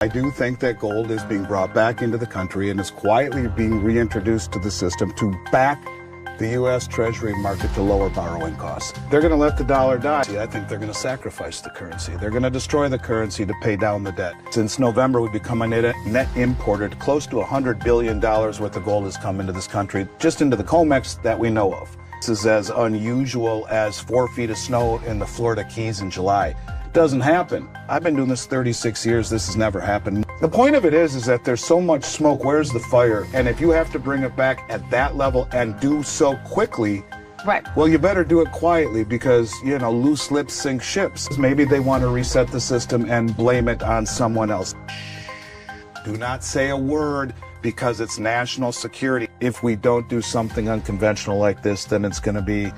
I do think that gold is being brought back into the country and is quietly being reintroduced to the system to back the U.S. Treasury market to lower borrowing costs. They're going to let the dollar die. I think they're going to sacrifice the currency. They're going to destroy the currency to pay down the debt. Since November, we've become a net importer. Close to $100 billion worth of gold has come into this country, just into the COMEX that we know of. This is as unusual as 4 feet of snow in the Florida Keys in July. Doesn't happen. I've been doing this 36 years. This has never happened. The point of it is that there's so much smoke. Where's the fire? And if you have to bring it back at that level and do so quickly, right, well, you better do it quietly because, loose lips sink ships. Maybe they want to reset the system and blame it on someone else. Do not say a word because it's national security. If we don't do something unconventional like this, then it's going to be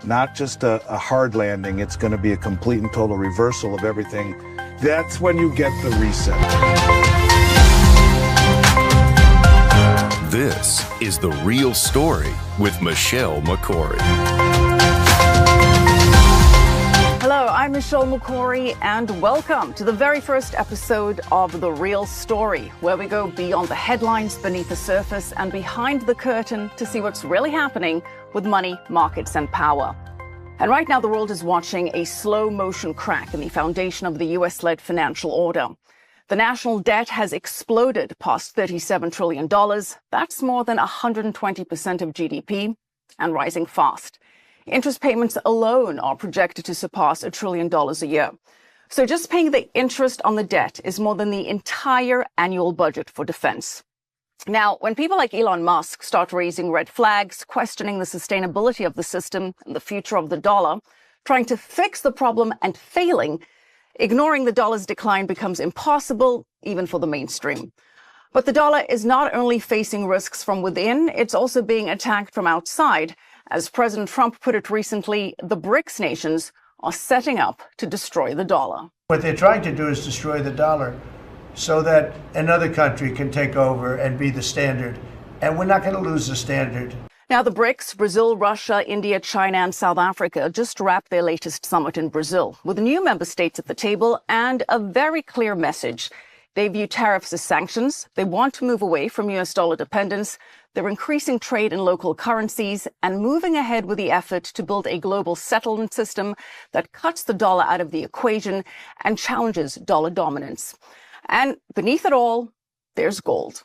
not just a hard landing, it's going to be a complete and total reversal of everything. That's when you get the reset. This is The Real Story with Michelle McCory. Hello, I'm Michelle McCory, and welcome to the very first episode of The Real Story, where we go beyond the headlines, beneath the surface, and behind the curtain to see what's really happening with money, markets, and power. And right now, the world is watching a slow-motion crack in the foundation of the US-led financial order. The national debt has exploded past $37 trillion. That's more than 120% of GDP, and rising fast. Interest payments alone are projected to surpass $1 trillion a year. So just paying the interest on the debt is more than the entire annual budget for defense. Now, when people like Elon Musk start raising red flags, questioning the sustainability of the system and the future of the dollar, trying to fix the problem and failing, ignoring the dollar's decline becomes impossible, even for the mainstream. But the dollar is not only facing risks from within, it's also being attacked from outside. As President Trump put it recently, the BRICS nations are setting up to destroy the dollar. What they're trying to do is destroy the dollar so that another country can take over and be the standard. And we're not going to lose the standard. Now, the BRICS, Brazil, Russia, India, China, and South Africa just wrapped their latest summit in Brazil, with new member states at the table and a very clear message. They view tariffs as sanctions. They want to move away from US dollar dependence. They're increasing trade in local currencies and moving ahead with the effort to build a global settlement system that cuts the dollar out of the equation and challenges dollar dominance. And beneath it all, there's gold.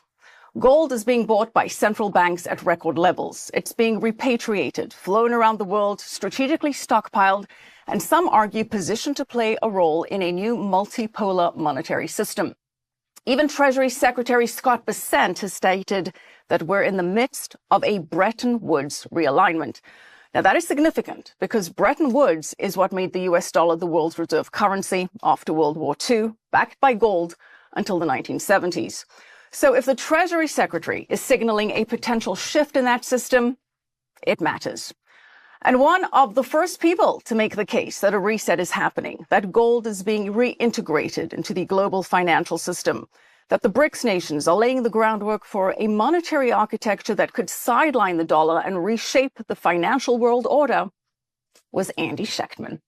Gold is being bought by central banks at record levels. It's being repatriated, flown around the world, strategically stockpiled, and some argue positioned to play a role in a new multipolar monetary system. Even Treasury Secretary Scott Bessent has stated that we're in the midst of a Bretton Woods realignment. Now, that is significant because Bretton Woods is what made the US dollar the world's reserve currency after World War II, backed by gold until the 1970s. So if the Treasury Secretary is signaling a potential shift in that system, it matters. And one of the first people to make the case that a reset is happening, that gold is being reintegrated into the global financial system, that the BRICS nations are laying the groundwork for a monetary architecture that could sideline the dollar and reshape the financial world order, was Andy Shechtman.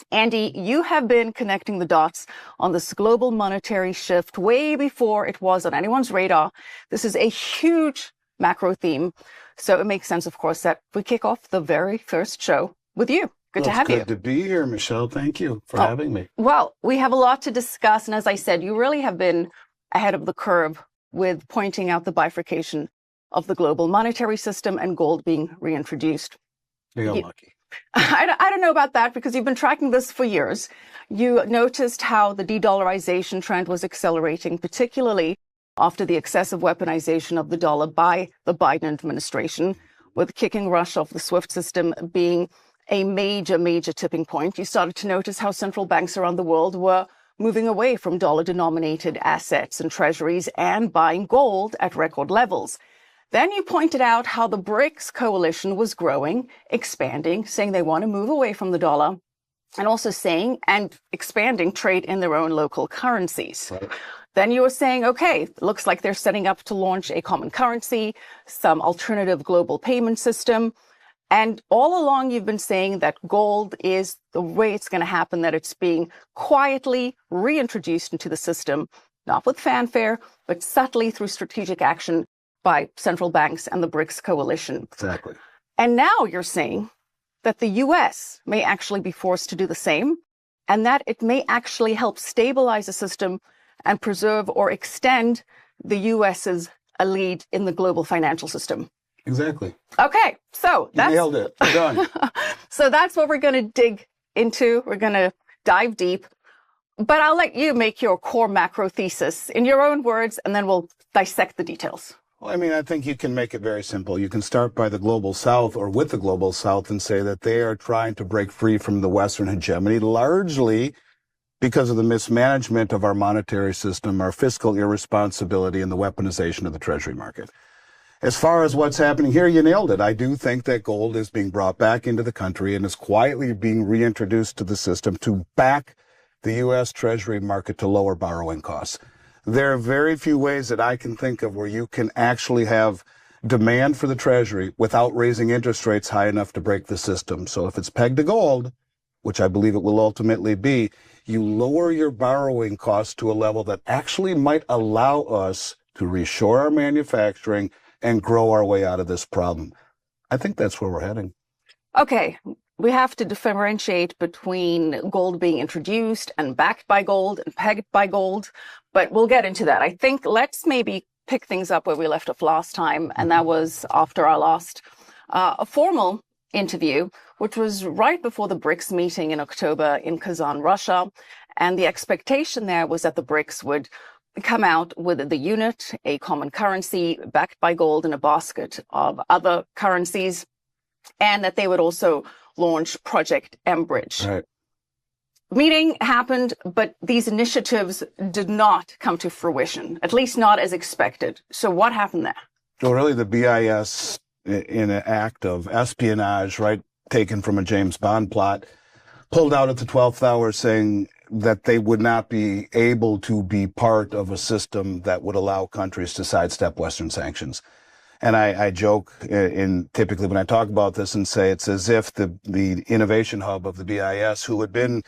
Andy, you have been connecting the dots on this global monetary shift way before it was on anyone's radar. This is a huge macro theme. So it makes sense, of course, that we kick off the very first show with you. Good to have you. Good to be here, Michelle. Thank you for having me. Well, we have a lot to discuss. And as I said, you really have been ahead of the curve with pointing out the bifurcation of the global monetary system and gold being reintroduced. You're lucky. I don't know about that because you've been tracking this for years. You noticed how the de-dollarization trend was accelerating, particularly after the excessive weaponization of the dollar by the Biden administration, with kicking Russia off the SWIFT system being a major, major tipping point. You started to notice how central banks around the world were moving away from dollar-denominated assets and treasuries and buying gold at record levels. Then you pointed out how the BRICS coalition was growing, expanding, saying they want to move away from the dollar, and also saying and expanding trade in their own local currencies. Right. Then you were saying, okay, looks like they're setting up to launch a common currency, some alternative global payment system. And all along, you've been saying that gold is the way it's going to happen, that it's being quietly reintroduced into the system not with fanfare, but subtly through strategic action by central banks and the BRICS coalition. Exactly. And now you're saying that the U.S. may actually be forced to do the same, and that it may actually help stabilize the system and preserve or extend the U.S.'s lead in the global financial system. Exactly. Okay, so You nailed it. We're done. So that's what we're going to dig into. We're going to dive deep. But I'll let you make your core macro thesis in your own words, and then we'll dissect the details. Well, I mean, I think you can make it very simple. You can start by the global south or with the global south and say that they are trying to break free from the Western hegemony, largely because of the mismanagement of our monetary system, our fiscal irresponsibility, and the weaponization of the treasury market. As far as what's happening here, you nailed it. I do think that gold is being brought back into the country and is quietly being reintroduced to the system to back the U.S. Treasury market to lower borrowing costs. There are very few ways that I can think of where you can actually have demand for the Treasury without raising interest rates high enough to break the system. So if it's pegged to gold, which I believe it will ultimately be, you lower your borrowing costs to a level that actually might allow us to reshore our manufacturing and grow our way out of this problem. I think that's where we're heading. Okay, we have to differentiate between gold being introduced and backed by gold and pegged by gold, but we'll get into that. I think let's maybe pick things up where we left off last time, and that was after our last a formal interview, which was right before the BRICS meeting in October in Kazan, Russia. And the expectation there was that the BRICS would come out with the unit, a common currency backed by gold, and a basket of other currencies, and that they would also launch Project Enbridge. Right. Meeting happened, but these initiatives did not come to fruition, at least not as expected. So what happened there? Well, really, the BIS, in an act of espionage, right, taken from a James Bond plot, pulled out at the 12th hour saying that they would not be able to be part of a system that would allow countries to sidestep Western sanctions. And I joke typically when I talk about this and say it's as if the innovation hub of the BIS, who had been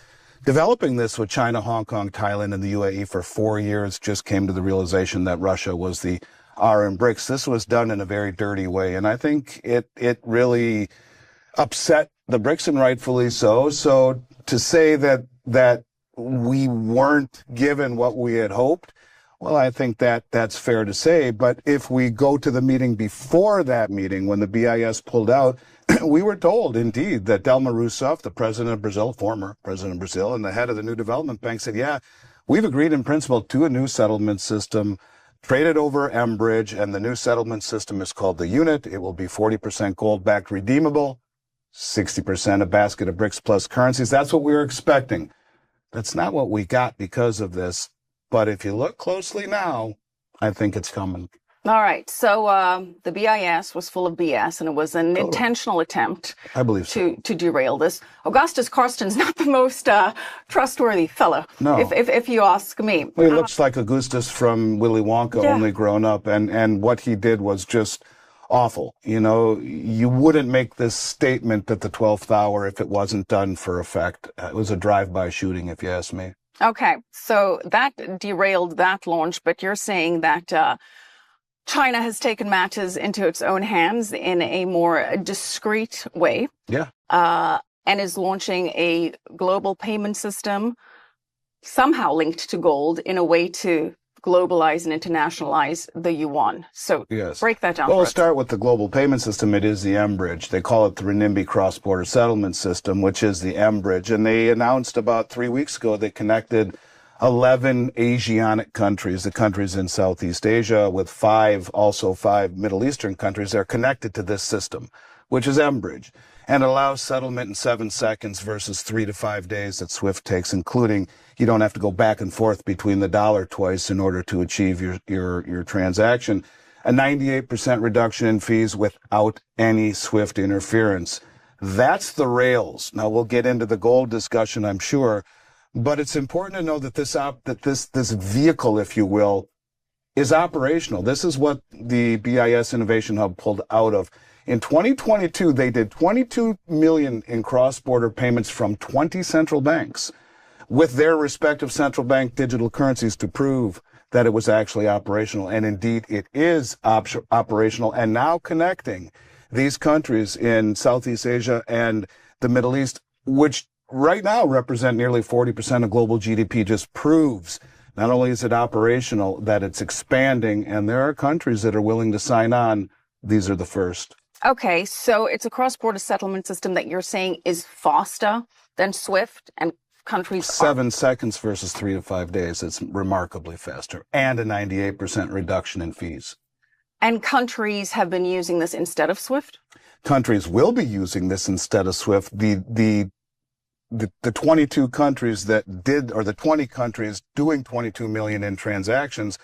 developing this with China, Hong Kong, Thailand, and the UAE for 4 years, just came to the realization that Russia was the R in BRICS. This was done in a very dirty way. And I think it really upset the BRICS, and rightfully so. So to say that we weren't given what we had hoped, well, I think that's fair to say. But if we go to the meeting before that meeting, when the BIS pulled out, we were told, indeed, that Dilma Rousseff, the president of Brazil, former president of Brazil, and the head of the new development bank said, yeah, we've agreed in principle to a new settlement system, traded over Enbridge, and the new settlement system is called the unit. It will be 40% gold-backed redeemable, 60% a basket of BRICS plus currencies. That's what we were expecting. That's not what we got because of this. But if you look closely now, I think it's coming. All right. So the BIS was full of BS, and it was an intentional attempt, I believe so, to derail this. Augustus Carsten's not the most trustworthy fellow, no, if you ask me. Well, he looks like Augustus from Willy Wonka, yeah, only grown up, and what he did was just awful. You know, you wouldn't make this statement at the 12th hour if it wasn't done for effect. It was a drive-by shooting, if you ask me. Okay, so that derailed that launch, but you're saying that China has taken matters into its own hands in a more discreet way. Yeah. And is launching a global payment system somehow linked to gold in a way to globalize and internationalize the yuan. So yes, break that down. Well, for we'll us. start with the global payment system. It is the Enbridge. They call it the Renminbi Cross-Border Settlement System, which is the Enbridge. And they announced about 3 weeks ago they connected 11 Asianic countries, the countries in Southeast Asia, with five Middle Eastern countries. They're connected to this system, which is Enbridge, and allows settlement in 7 seconds versus 3 to 5 days that SWIFT takes, including you don't have to go back and forth between the dollar twice in order to achieve your transaction. A 98% reduction in fees without any SWIFT interference. That's the rails. Now we'll get into the gold discussion, I'm sure, but it's important to know that this vehicle, if you will, is operational. This is what the BIS Innovation Hub pulled out of. In 2022, they did 22 million in cross-border payments from 20 central banks with their respective central bank digital currencies to prove that it was actually operational. And indeed, it is operational, and now connecting these countries in Southeast Asia and the Middle East, which right now represent nearly 40% of global GDP, just proves not only is it operational, that it's expanding, and there are countries that are willing to sign on. These are the first. Okay, so it's a cross-border settlement system that you're saying is faster than SWIFT, and countries 7 seconds versus 3 to 5 days. It's remarkably faster, and a 98% reduction in fees. And countries have been using this instead of SWIFT? Countries will be using this instead of SWIFT. The 22 countries that did, or the 20 countries doing 22 million in transactions,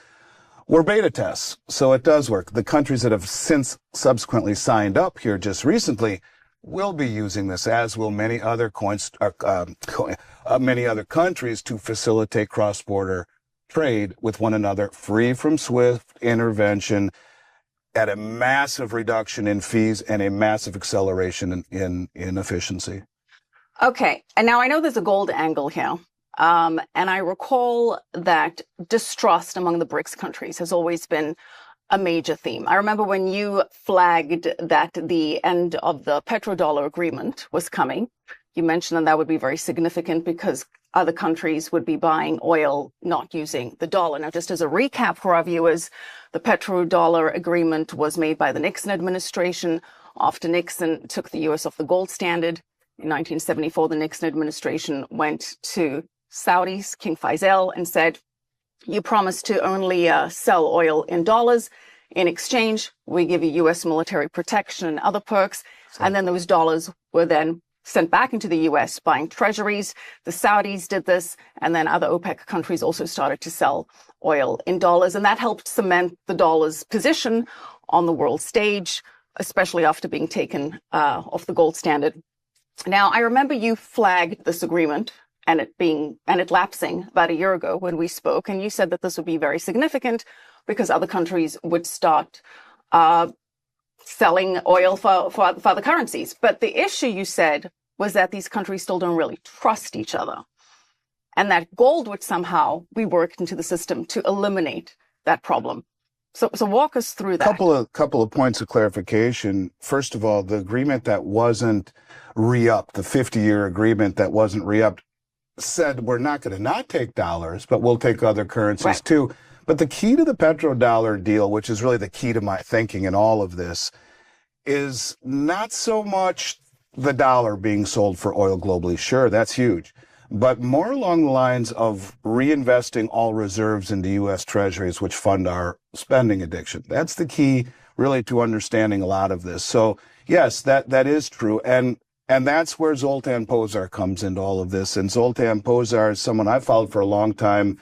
were beta tests. So it does work. The countries that have since subsequently signed up here just recently will be using this, as will many other many other countries, to facilitate cross-border trade with one another, free from SWIFT intervention, at a massive reduction in fees and a massive acceleration in efficiency. Okay, and now I know there's a gold angle here. And I recall that distrust among the BRICS countries has always been a major theme. I remember when you flagged that the end of the petrodollar agreement was coming, you mentioned that would be very significant because other countries would be buying oil not using the dollar. Now, just as a recap for our viewers, the petrodollar agreement was made by the Nixon administration after Nixon took the U.S. off the gold standard. In 1974, the Nixon administration went to Saudis, King Faisal, and said, you promised to only sell oil in dollars. In exchange, we give you U.S. military protection and other perks. And then those dollars were then sent back into the U.S. buying treasuries. The Saudis did this, and then other OPEC countries also started to sell oil in dollars. And that helped cement the dollar's position on the world stage, especially after being taken off the gold standard. Now, I remember you flagged this agreement and it lapsing about a year ago when we spoke, and you said that this would be very significant because other countries would start selling oil for other currencies. But the issue, you said, was that these countries still don't really trust each other, and that gold would somehow be worked into the system to eliminate that problem. So walk us through that. Couple of points of clarification. First of all, the agreement that wasn't re-upped, the 50-year agreement that wasn't re-upped, said we're not going to not take dollars, but we'll take other currencies too. But the key to the petrodollar deal, which is really the key to my thinking in all of this, is not so much the dollar being sold for oil globally. Sure, that's huge. But more along the lines of reinvesting all reserves into U.S. treasuries, which fund our spending addiction. That's the key, really, to understanding a lot of this. So, yes, that is true. And that's where Zoltan Pozsar comes into all of this. And Zoltan Pozsar is someone I've followed for a long time,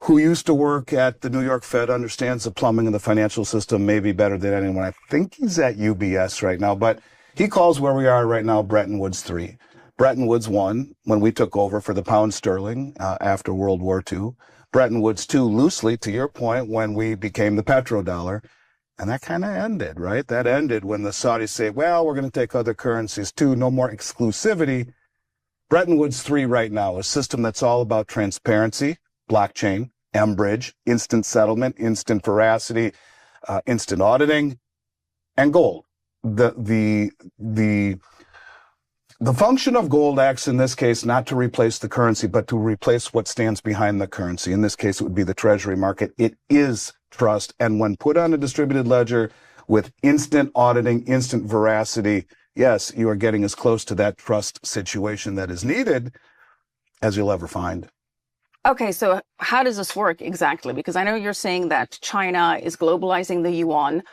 who used to work at the New York Fed, understands the plumbing of the financial system maybe better than anyone. I think he's at UBS right now, but he calls where we are right now Bretton Woods 3. Bretton Woods 1, when we took over for the pound sterling after World War II. Bretton Woods 2, loosely, to your point, when we became the petrodollar. And that kind of ended, right? That ended when the Saudis say, well, we're going to take other currencies too, no more exclusivity. Bretton Woods 3 right now, a system that's all about transparency, blockchain, Enbridge, instant settlement, instant veracity, instant auditing, and gold. The function of gold acts in this case not to replace the currency, but to replace what stands behind the currency. In this case, it would be the treasury market. It is trust. And when put on a distributed ledger with instant auditing, instant veracity, yes, you are getting as close to that trust situation that is needed as you'll ever find. Okay, so how does this work exactly? Because I know you're saying that China is globalizing the yuan,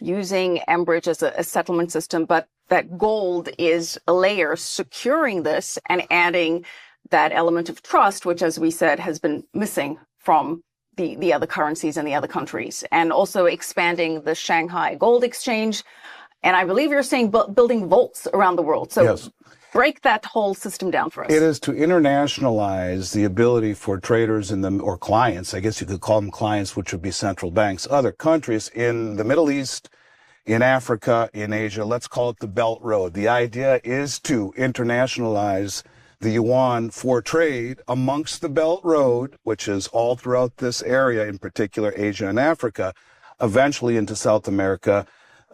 using Enbridge as a settlement system, but that gold is a layer securing this and adding that element of trust, which, as we said, has been missing from the other currencies and the other countries, and also expanding the Shanghai Gold Exchange. And I believe you're saying building vaults around the world. So yes. Break that whole system down for us. It is to internationalize the ability for traders in them, or clients, I guess you could call them clients, which would be central banks, other countries in the Middle East, in Africa, in Asia. Let's call it the Belt Road. The idea is to internationalize the yuan for trade amongst the Belt Road, which is all throughout this area, in particular Asia and Africa, eventually into South America,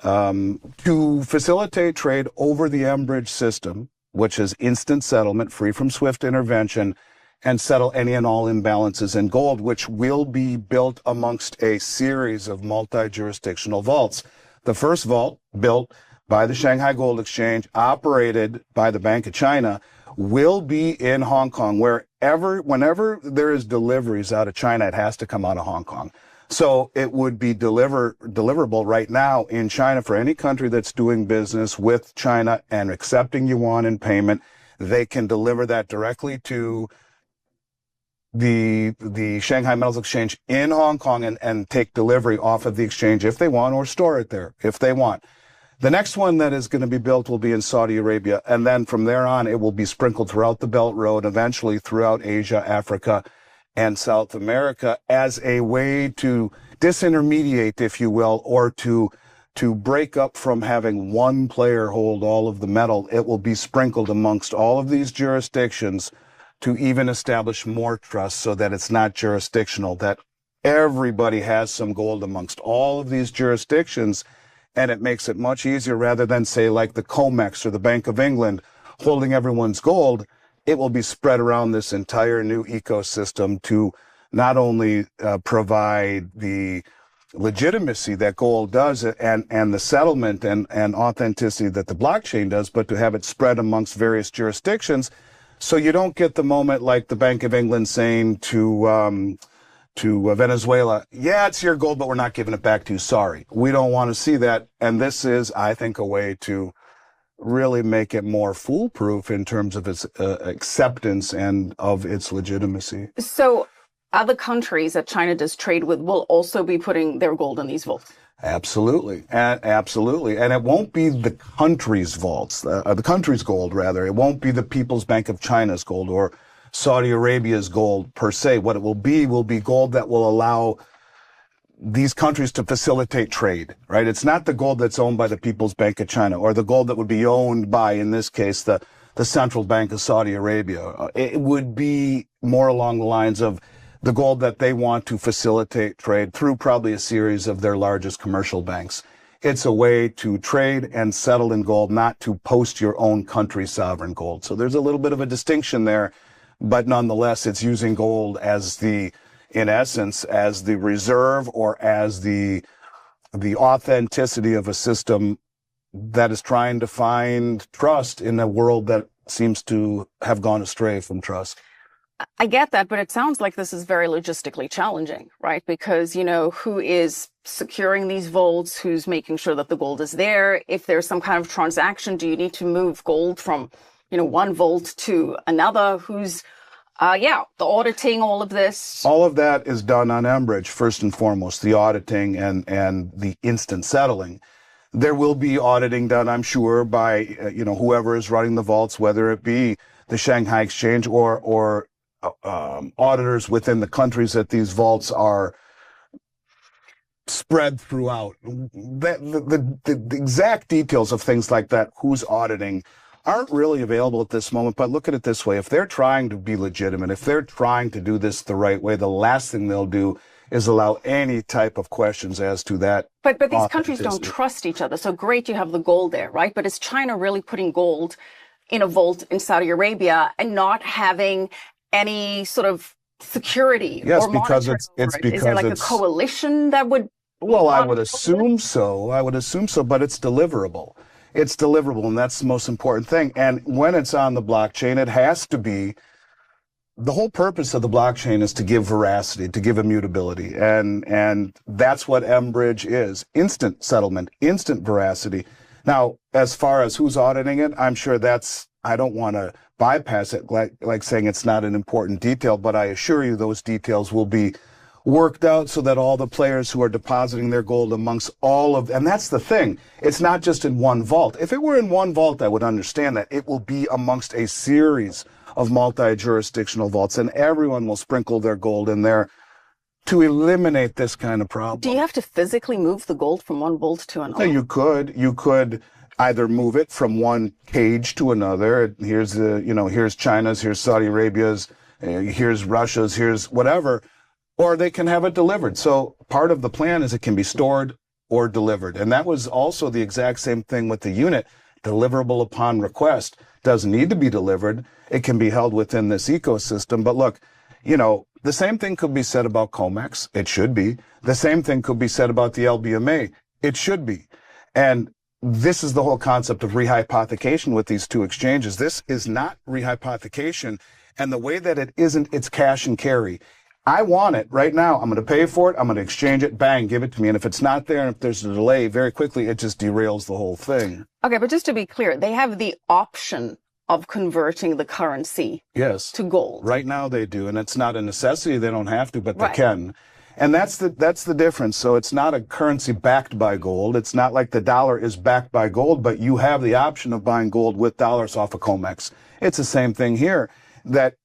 to facilitate trade over the Enbridge system, which is instant settlement, free from SWIFT intervention, and settle any and all imbalances in gold, which will be built amongst a series of multi-jurisdictional vaults. The first vault, built by the Shanghai Gold Exchange, operated by the Bank of China, will be in Hong Kong. Whenever there is deliveries out of China, it has to come out of Hong Kong. So it would be deliverable right now in China for any country that's doing business with China and accepting yuan in payment. They can deliver that directly to the Shanghai Metals Exchange in Hong Kong and take delivery off of the exchange if they want, or store it there if they want. The next one that is going to be built will be in Saudi Arabia, and then from there on it will be sprinkled throughout the Belt Road, eventually throughout Asia, Africa, and South America, as a way to disintermediate, if you will, or to break up from having one player hold all of the metal. It will be sprinkled amongst all of these jurisdictions to even establish more trust, so that it's not jurisdictional, that everybody has some gold amongst all of these jurisdictions, and it makes it much easier rather than, say, like the COMEX or the Bank of England holding everyone's gold. It will be spread around this entire new ecosystem to not only provide the legitimacy that gold does and the settlement and authenticity that the blockchain does, but to have it spread amongst various jurisdictions. So you don't get the moment like the Bank of England saying to Venezuela, yeah, it's your gold, but we're not giving it back to you. Sorry. We don't want to see that. And this is, I think, a way to really make it more foolproof in terms of its acceptance and of its legitimacy. So other countries that China does trade with will also be putting their gold in these vaults? Absolutely. Absolutely. And it won't be the country's vaults, the country's gold, rather. It won't be the People's Bank of China's gold or Saudi Arabia's gold per se. What it will be gold that will allow these countries to facilitate trade, right? It's not the gold that's owned by the People's Bank of China or the gold that would be owned by, in this case, the Central Bank of Saudi Arabia. It would be more along the lines of the gold that they want to facilitate trade through probably a series of their largest commercial banks. It's a way to trade and settle in gold, not to post your own country's sovereign gold. So there's a little bit of a distinction there, but nonetheless, it's using gold as in essence, as the reserve or as the authenticity of a system that is trying to find trust in a world that seems to have gone astray from trust. I get that, but it sounds like this is very logistically challenging, right? Because, who is securing these vaults? Who's making sure that the gold is there? If there's some kind of transaction, do you need to move gold from, one vault to another? Who's, the auditing, all of this? All of that is done on Enbridge, first and foremost, the auditing and the instant settling. There will be auditing done, I'm sure, by, whoever is running the vaults, whether it be the Shanghai Exchange or auditors within the countries that these vaults are spread throughout. The exact details of things like that, who's auditing, aren't really available at this moment. But look at it this way. If they're trying to be legitimate, if they're trying to do this the right way, the last thing they'll do is allow any type of questions as to that. But these countries don't trust each other. So great, you have the gold there, right? But is China really putting gold in a vault in Saudi Arabia and not having any sort of security? Yes, because it's because is there like a coalition that would? Well, I would assume so. But it's deliverable. It's deliverable, and that's the most important thing. And when it's on the blockchain, it has to be. The whole purpose of the blockchain is to give veracity, to give immutability, and that's what Enbridge is: instant settlement, instant veracity. Now, as far as who's auditing it, I'm sure I don't want to bypass it like saying it's not an important detail, but I assure you those details will be worked out so that all the players who are depositing their gold amongst and that's the thing, it's not just in one vault. If it were in one vault, I would understand that. It will be amongst a series of multi-jurisdictional vaults, and everyone will sprinkle their gold in there to eliminate this kind of problem. Do you have to physically move the gold from one vault to another? No, you could either move it from one cage to another. Here's China's, here's Saudi Arabia's, here's Russia's, here's whatever, or they can have it delivered. So part of the plan is it can be stored or delivered. And that was also the exact same thing with the unit, deliverable upon request. Doesn't need to be delivered. It can be held within this ecosystem. But look, the same thing could be said about COMEX. It should be. The same thing could be said about the LBMA. It should be. And this is the whole concept of rehypothecation with these two exchanges. This is not rehypothecation. And the way that it isn't, it's cash and carry. I want it right now. I'm going to pay for it. I'm going to exchange it. Bang, give it to me. And if it's not there, and if there's a delay, very quickly, it just derails the whole thing. Okay, but just to be clear, they have the option of converting the currency to gold. Right now they do. And it's not a necessity. They don't have to, but they Right. can. And that's the difference. So it's not a currency backed by gold. It's not like the dollar is backed by gold, but you have the option of buying gold with dollars off of COMEX. It's the same thing here, that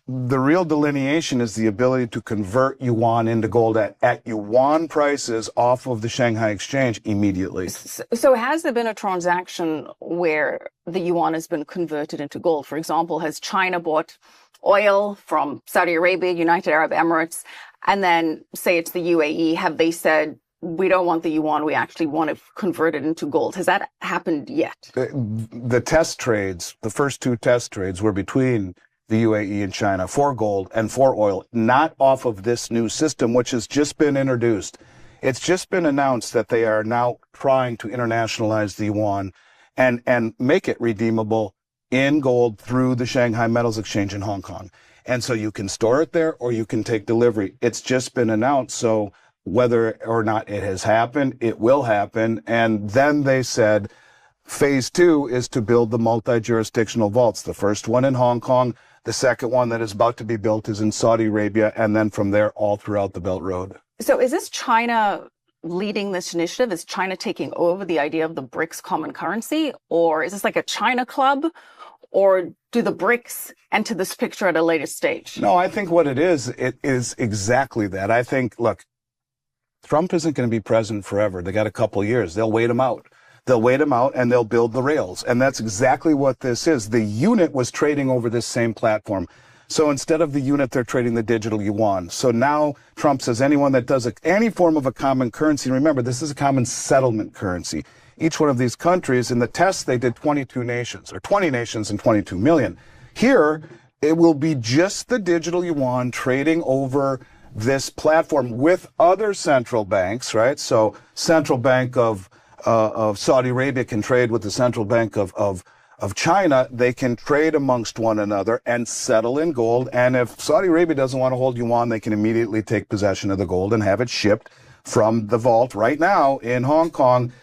the real delineation is the ability to convert yuan into gold at yuan prices off of the Shanghai Exchange immediately. So has there been a transaction where the yuan has been converted into gold? For example, has China bought oil from Saudi Arabia, United Arab Emirates, and then say it's the UAE? Have they said, we don't want the yuan, we actually want to convert it into gold? Has that happened yet? The test trades, the first two test trades were between the UAE and China for gold and for oil, not off of this new system, which has just been introduced. It's just been announced that they are now trying to internationalize the yuan and make it redeemable in gold through the Shanghai Metals Exchange in Hong Kong. And so you can store it there or you can take delivery. It's just been announced. So whether or not it has happened, it will happen. And then they said phase 2 is to build the multi-jurisdictional vaults. The first one in Hong Kong. The second one that is about to be built is in Saudi Arabia. And then from there, all throughout the Belt Road. So is this China leading this initiative? Is China taking over the idea of the BRICS common currency? Or is this like a China club? Or do the BRICS enter this picture at a later stage? No, I think what it is exactly that. I think, look, Trump isn't going to be president forever. They got a couple of years. They'll wait him out. They'll wait him out and they'll build the rails. And that's exactly what this is. The unit was trading over this same platform. So instead of the unit, they're trading the digital yuan. So now Trump says anyone that does any form of a common currency, remember, this is a common settlement currency. Each one of these countries, in the test, they did 22 nations, or 20 nations and 22 million. Here, it will be just the digital yuan trading over this platform with other central banks, right? So Central Bank of Saudi Arabia can trade with the Central Bank of China. They can trade amongst one another and settle in gold. And if Saudi Arabia doesn't want to hold yuan, they can immediately take possession of the gold and have it shipped from the vault right now in Hong Kong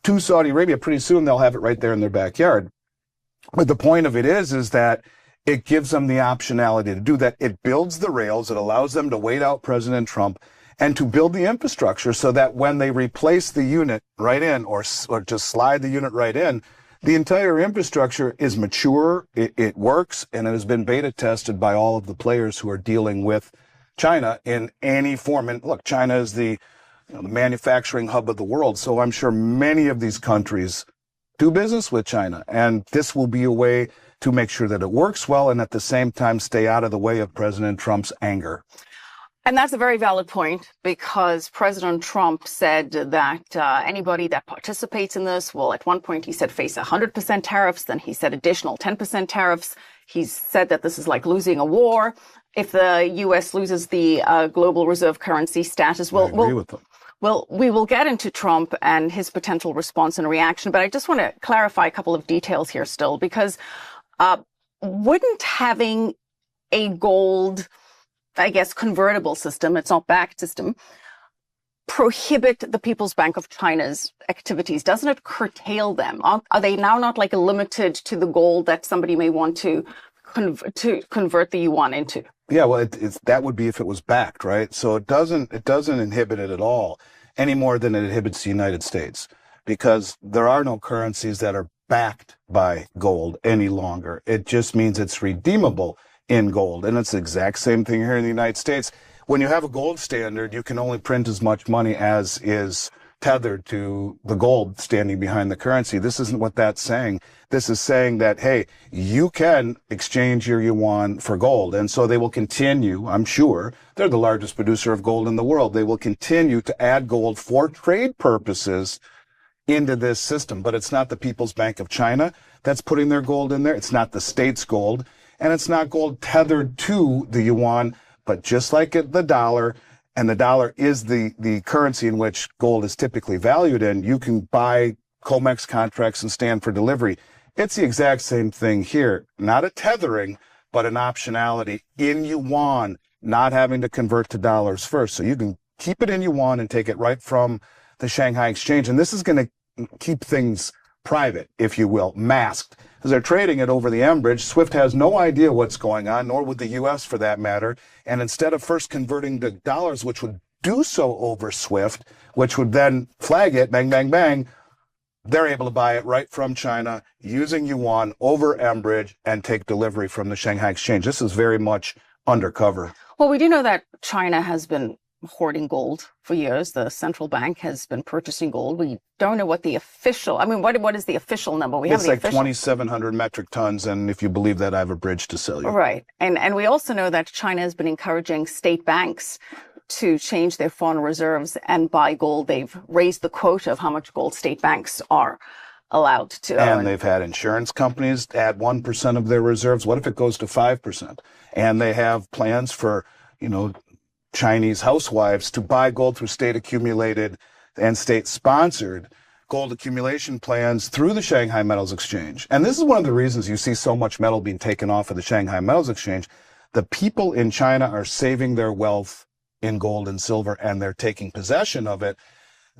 to Saudi Arabia. Pretty soon they'll have it right there in their backyard. But the point of it is that it gives them the optionality to do that. It builds the rails. It allows them to wait out President Trump and to build the infrastructure so that when they replace the unit right in or just slide the unit right in, the entire infrastructure is mature, it works, and it has been beta tested by all of the players who are dealing with China in any form. And look, China is the manufacturing hub of the world. So I'm sure many of these countries do business with China. And this will be a way to make sure that it works well and at the same time stay out of the way of President Trump's anger. And that's a very valid point, because President Trump said that anybody that participates in this will, at one point he said, face 100% tariffs. Then he said additional 10% tariffs. He said that this is like losing a war. If the U.S. loses the global reserve currency status, I agree with them. Well, we will get into Trump and his potential response and reaction, but I just want to clarify a couple of details here still, because wouldn't having a gold, I guess, convertible system, it's not backed system, prohibit the People's Bank of China's activities? Doesn't it curtail them? Are they now not like limited to the gold that somebody may want to convert the yuan into? Yeah, well, that would be if it was backed, right? So it doesn't inhibit it at all, any more than it inhibits the United States, because there are no currencies that are backed by gold any longer. It just means it's redeemable in gold. And it's the exact same thing here in the United States. When you have a gold standard, you can only print as much money as is tethered to the gold standing behind the currency. This isn't what that's saying. This is saying that, hey, you can exchange your yuan for gold. And so they will continue, I'm sure, they're the largest producer of gold in the world. They will continue to add gold for trade purposes into this system. But it's not the People's Bank of China that's putting their gold in there. It's not the state's gold. And it's not gold tethered to the yuan. But just like the dollar, and the dollar is the currency in which gold is typically valued in, you can buy COMEX contracts and stand for delivery. It's the exact same thing here. Not a tethering, but an optionality in yuan, not having to convert to dollars first. So you can keep it in yuan and take it right from the Shanghai Exchange. And this is going to keep things private, if you will, masked. Because they're trading it over the Enbridge. SWIFT has no idea what's going on, nor would the U.S. for that matter. And instead of first converting to dollars, which would do so over SWIFT, which would then flag it, bang, bang, bang, they're able to buy it right from China using yuan over Enbridge and take delivery from the Shanghai Exchange. This is very much undercover. Well, we do know that China has been hoarding gold for years. The central bank has been purchasing gold. We don't know what the official, what is the official number? It's like 2,700 metric tons. And if you believe that, I have a bridge to sell you. Right. And we also know that China has been encouraging state banks to change their foreign reserves and buy gold. They've raised the quota of how much gold state banks are allowed to own. And they've had insurance companies add 1% of their reserves. What if it goes to 5%? And they have plans for, Chinese housewives to buy gold through state accumulated and state sponsored gold accumulation plans through the Shanghai Metals Exchange. And this is one of the reasons you see so much metal being taken off of the Shanghai Metals Exchange. The people in China are saving their wealth in gold and silver, and they're taking possession of it.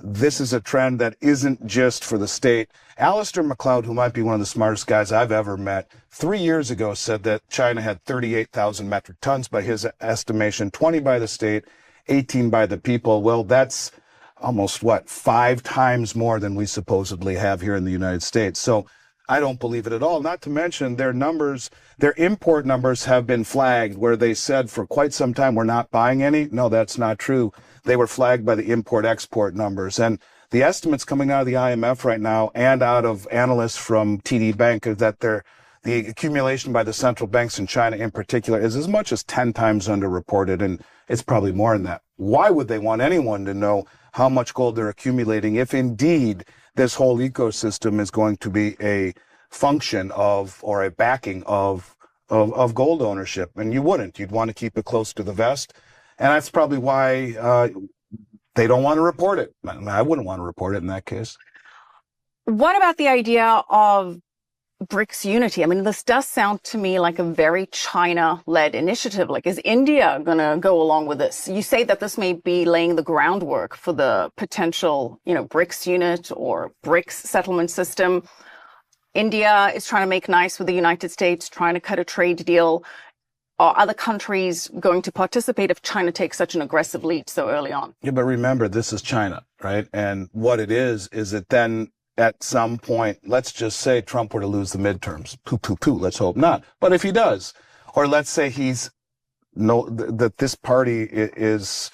This is a trend that isn't just for the state. Alistair MacLeod, who might be one of the smartest guys I've ever met, 3 years ago said that China had 38,000 metric tons by his estimation, 20 by the state, 18 by the people. Well, that's almost 5 times more than we supposedly have here in the United States. So I don't believe it at all. Not to mention their numbers, their import numbers have been flagged where they said for quite some time, we're not buying any. No, that's not true. They were flagged by the import-export numbers. And the estimates coming out of the IMF right now and out of analysts from TD Bank is that the accumulation by the central banks in China in particular is as much as 10 times underreported, and it's probably more than that. Why would they want anyone to know how much gold they're accumulating if indeed this whole ecosystem is going to be a function of or a backing of gold ownership? And you wouldn't. You'd want to keep it close to the vest. And that's probably why they don't want to report it. I wouldn't want to report it in that case. What about the idea of BRICS unity? I mean, this does sound to me like a very China-led initiative. Like, is India going to go along with this? You say that this may be laying the groundwork for the potential, BRICS unit or BRICS settlement system. India is trying to make nice with the United States, trying to cut a trade deal. Are other countries going to participate if China takes such an aggressive lead so early on? Yeah, but remember, this is China, right? And what it is that then at some point, let's just say Trump were to lose the midterms. Let's hope not. But if he does, or let's say that this party is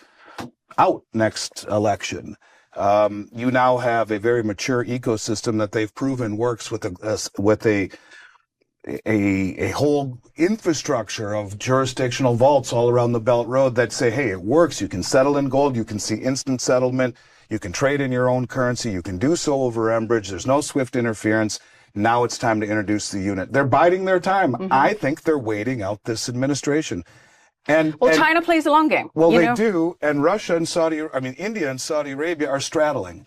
out next election, you now have a very mature ecosystem that they've proven works with a whole infrastructure of jurisdictional vaults all around the Belt Road that say, hey, it works. You can settle in gold. You can see instant settlement. You can trade in your own currency. You can do so over Enbridge. There's no SWIFT interference. Now it's time to introduce the unit. They're biding their time. Mm-hmm. I think they're waiting out this administration. And China plays a long game. Well, they do. And India and Saudi Arabia are straddling.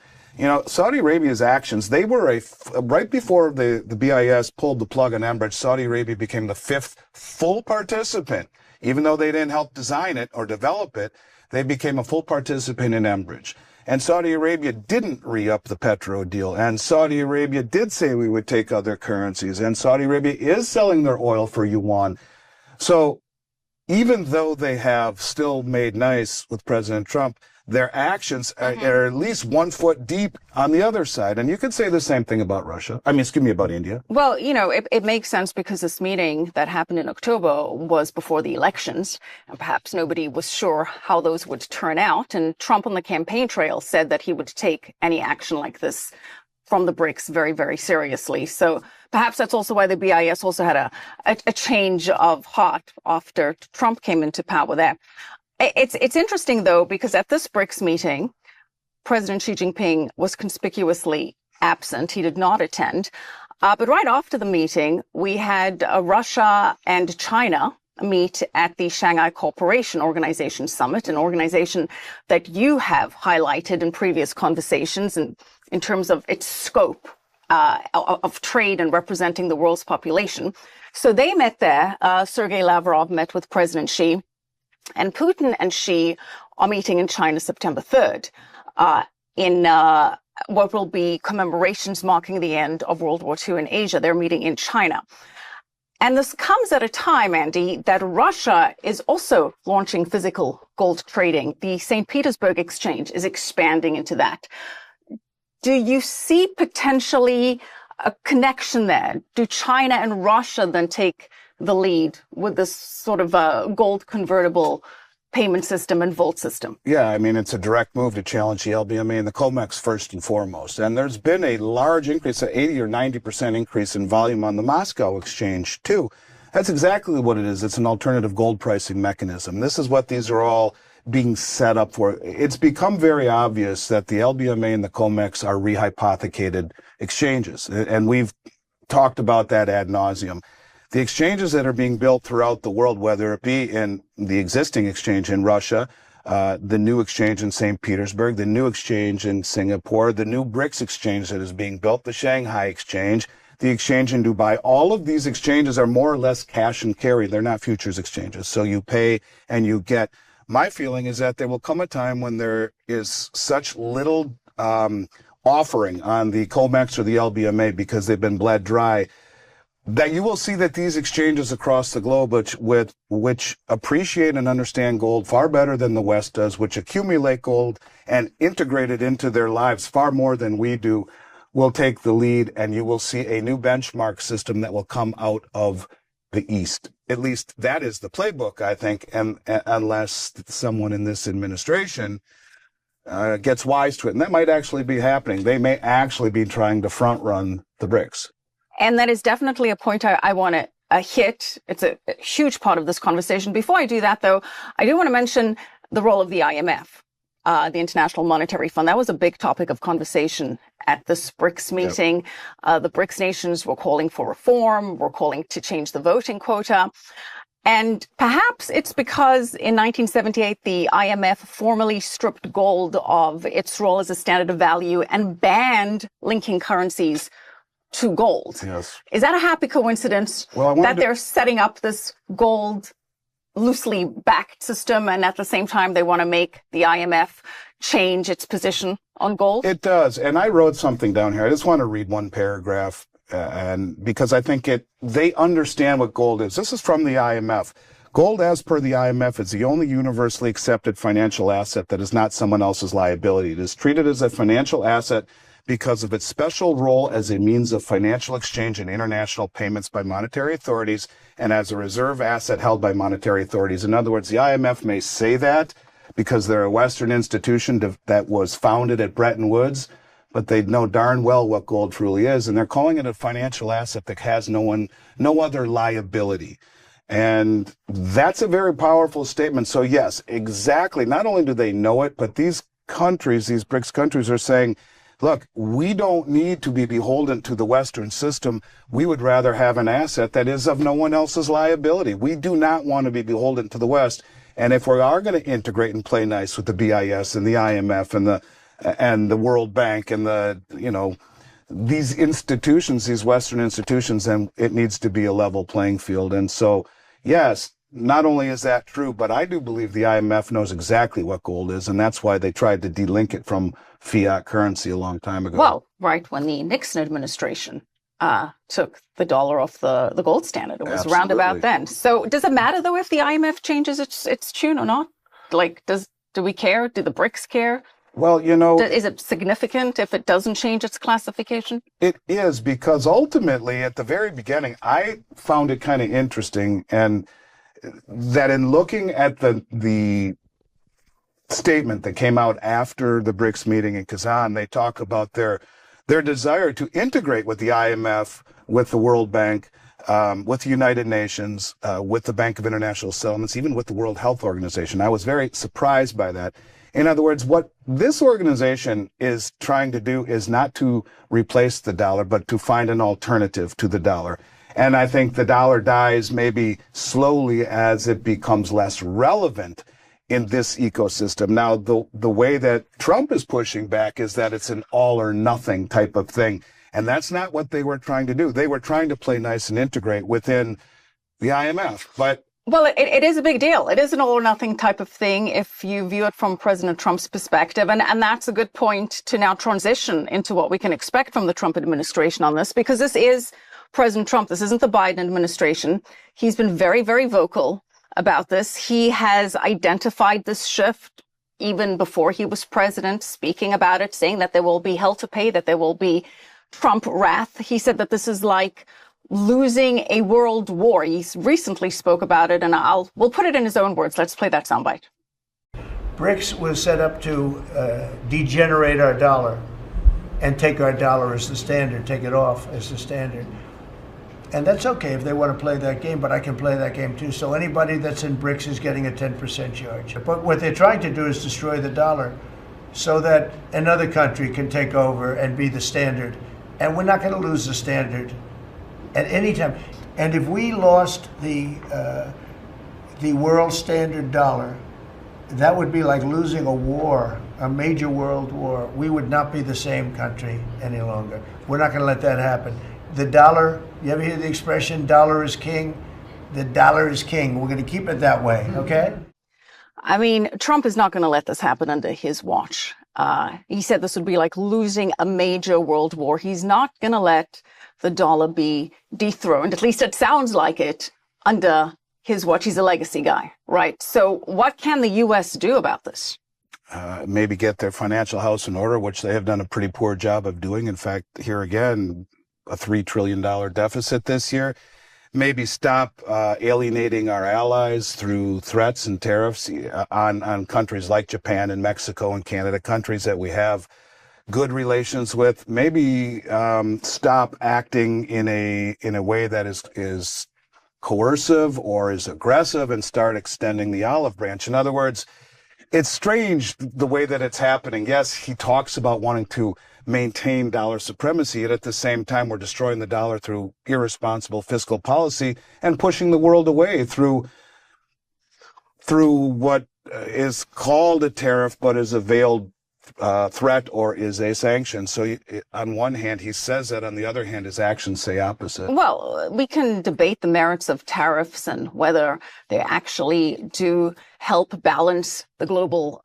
Saudi Arabia's actions, they were right before the BIS pulled the plug on Enbridge, Saudi Arabia became the 5th full participant. Even though they didn't help design it or develop it, they became a full participant in Enbridge. And Saudi Arabia didn't re-up the Petro deal. And Saudi Arabia did say we would take other currencies. And Saudi Arabia is selling their oil for yuan. So even though they have still made nice with President Trump, their actions are at least 1 foot deep on the other side. And you could say the same thing about Russia. About India. Well, it makes sense because this meeting that happened in October was before the elections, and perhaps nobody was sure how those would turn out. And Trump on the campaign trail said that he would take any action like this from the BRICS very, very seriously. So perhaps that's also why the BIS also had a change of heart after Trump came into power there. It's interesting, though, because at this BRICS meeting, President Xi Jinping was conspicuously absent. He did not attend. But right after the meeting, we had Russia and China meet at the Shanghai Cooperation Organization Summit, an organization that you have highlighted in previous conversations and in terms of its scope of trade and representing the world's population. So they met there. Sergei Lavrov met with President Xi, and Putin and Xi are meeting in China September 3rd in what will be commemorations marking the end of World War II in Asia. They're meeting in China. And this comes at a time, Andy, that Russia is also launching physical gold trading. The St. Petersburg Exchange is expanding into that. Do you see potentially a connection there? Do China and Russia then take the lead with this sort of gold convertible payment system and vault system? Yeah, it's a direct move to challenge the LBMA and the COMEX first and foremost. And there's been a large increase, an 80 or 90% increase in volume on the Moscow exchange, too. That's exactly what it is. It's an alternative gold pricing mechanism. This is what these are all being set up for. It's become very obvious that the LBMA and the COMEX are rehypothecated exchanges. And we've talked about that ad nauseum. The exchanges that are being built throughout the world, whether it be in the existing exchange in Russia, the new exchange in St. Petersburg, the new exchange in Singapore, the new BRICS exchange that is being built, the Shanghai exchange, the exchange in Dubai, all of these exchanges are more or less cash and carry. They're not futures exchanges. So you pay and you get. My feeling is that there will come a time when there is such little offering on the COMEX or the LBMA because they've been bled dry, that you will see that these exchanges across the globe, which appreciate and understand gold far better than the West does, which accumulate gold and integrate it into their lives far more than we do, will take the lead, and you will see a new benchmark system that will come out of the East. At least that is the playbook, I think, and unless someone in this administration gets wise to it. And that might actually be happening. They may actually be trying to front run the BRICS. And that is definitely a point I want to hit. It's a huge part of this conversation. Before I do that, though, I do want to mention the role of the IMF, the International Monetary Fund. That was a big topic of conversation at this BRICS meeting. Yep. The BRICS nations were calling for reform, were calling to change the voting quota. And perhaps it's because in 1978, the IMF formally stripped gold of its role as a standard of value and banned linking currencies to gold. Yes. Is that a happy coincidence that they're setting up this gold loosely backed system, and at the same time they want to make the IMF change its position on gold? It does. And I wrote something down here. I just want to read one paragraph, and because I think they understand what gold is. This is from the IMF. Gold, as per the IMF, is the only universally accepted financial asset that is not someone else's liability. It is treated as a financial asset because of its special role as a means of financial exchange and international payments by monetary authorities and as a reserve asset held by monetary authorities. In other words, the IMF may say that because they're a Western institution that was founded at Bretton Woods, but they know darn well what gold truly is, and they're calling it a financial asset that has no other liability. And that's a very powerful statement. So yes, exactly. Not only do they know it, but these countries, these BRICS countries are saying, look, we don't need to be beholden to the Western system. We would rather have an asset that is of no one else's liability. We do not want to be beholden to the West. And if we are going to integrate and play nice with the BIS and the IMF and the World Bank and these institutions, these Western institutions, then it needs to be a level playing field. And so, yes, not only is that true, but I do believe the IMF knows exactly what gold is, and that's why they tried to delink it from fiat currency a long time ago. Well, right when the Nixon administration took the dollar off the gold standard, it was roundabout then. So does it matter, though, if the IMF changes its tune or not? Like, does Do we care? Do the BRICS care? Well, Is it significant if it doesn't change its classification? it is, because ultimately at the very beginning, I found it kind of interesting, and that in looking at the statement that came out after the BRICS meeting in Kazan, they talk about their desire to integrate with the IMF, with the World Bank, with the United Nations, with the Bank of International Settlements, even with the World Health Organization. I was very surprised by that. In other words, what this organization is trying to do is not to replace the dollar, but to find an alternative to the dollar. And I think the dollar dies maybe slowly as it becomes less relevant in this ecosystem. Now, the way that Trump is pushing back is that it's an all or nothing type of thing. And that's not what they were trying to do. They were trying to play nice and integrate within the IMF. But well, it is a big deal. It is an all or nothing type of thing if you view it from President Trump's perspective. And that's a good point to now transition into what we can expect from the Trump administration on this, because this is President Trump. This isn't the Biden administration. He's been very, very vocal about this. He has identified this shift even before he was president, speaking about it, saying that there will be hell to pay, that there will be Trump wrath. He said that this is like losing a world war. He recently spoke about it, and we'll put it in his own words. Let's play that soundbite. BRICS was set up to degenerate our dollar and take our dollar as the standard, take it off as the standard. And that's okay if they want to play that game, but I can play that game too. So anybody that's in BRICS is getting a 10% charge. But what they're trying to do is destroy the dollar so that another country can take over and be the standard. And we're not going to lose the standard at any time. And if we lost the world standard dollar, that would be like losing a war, a major world war. We would not be the same country any longer. We're not going to let that happen. The dollar, you ever hear the expression, dollar is king? The dollar is king. We're going to keep it that way, okay? I mean, Trump is not going to let this happen under his watch. He said this would be like losing a major world war. He's not going to let the dollar be dethroned. At least it sounds like it under his watch. He's a legacy guy, right? So what can the U.S. do about this? Maybe get their financial house in order, which they have done a pretty poor job of doing. In fact, here again, a $3 trillion deficit this year. Maybe stop alienating our allies through threats and tariffs on countries like Japan and Mexico and Canada, countries that we have good relations with. Maybe stop acting in a way that is coercive or is aggressive and start extending the olive branch. In other words, it's strange the way that it's happening. Yes, he talks about wanting to maintain dollar supremacy, yet at the same time we're destroying the dollar through irresponsible fiscal policy and pushing the world away through what is called a tariff but is a veiled threat or is a sanction. So on one hand he says that, on the other hand his actions say opposite. Well, we can debate the merits of tariffs and whether they actually do help balance the global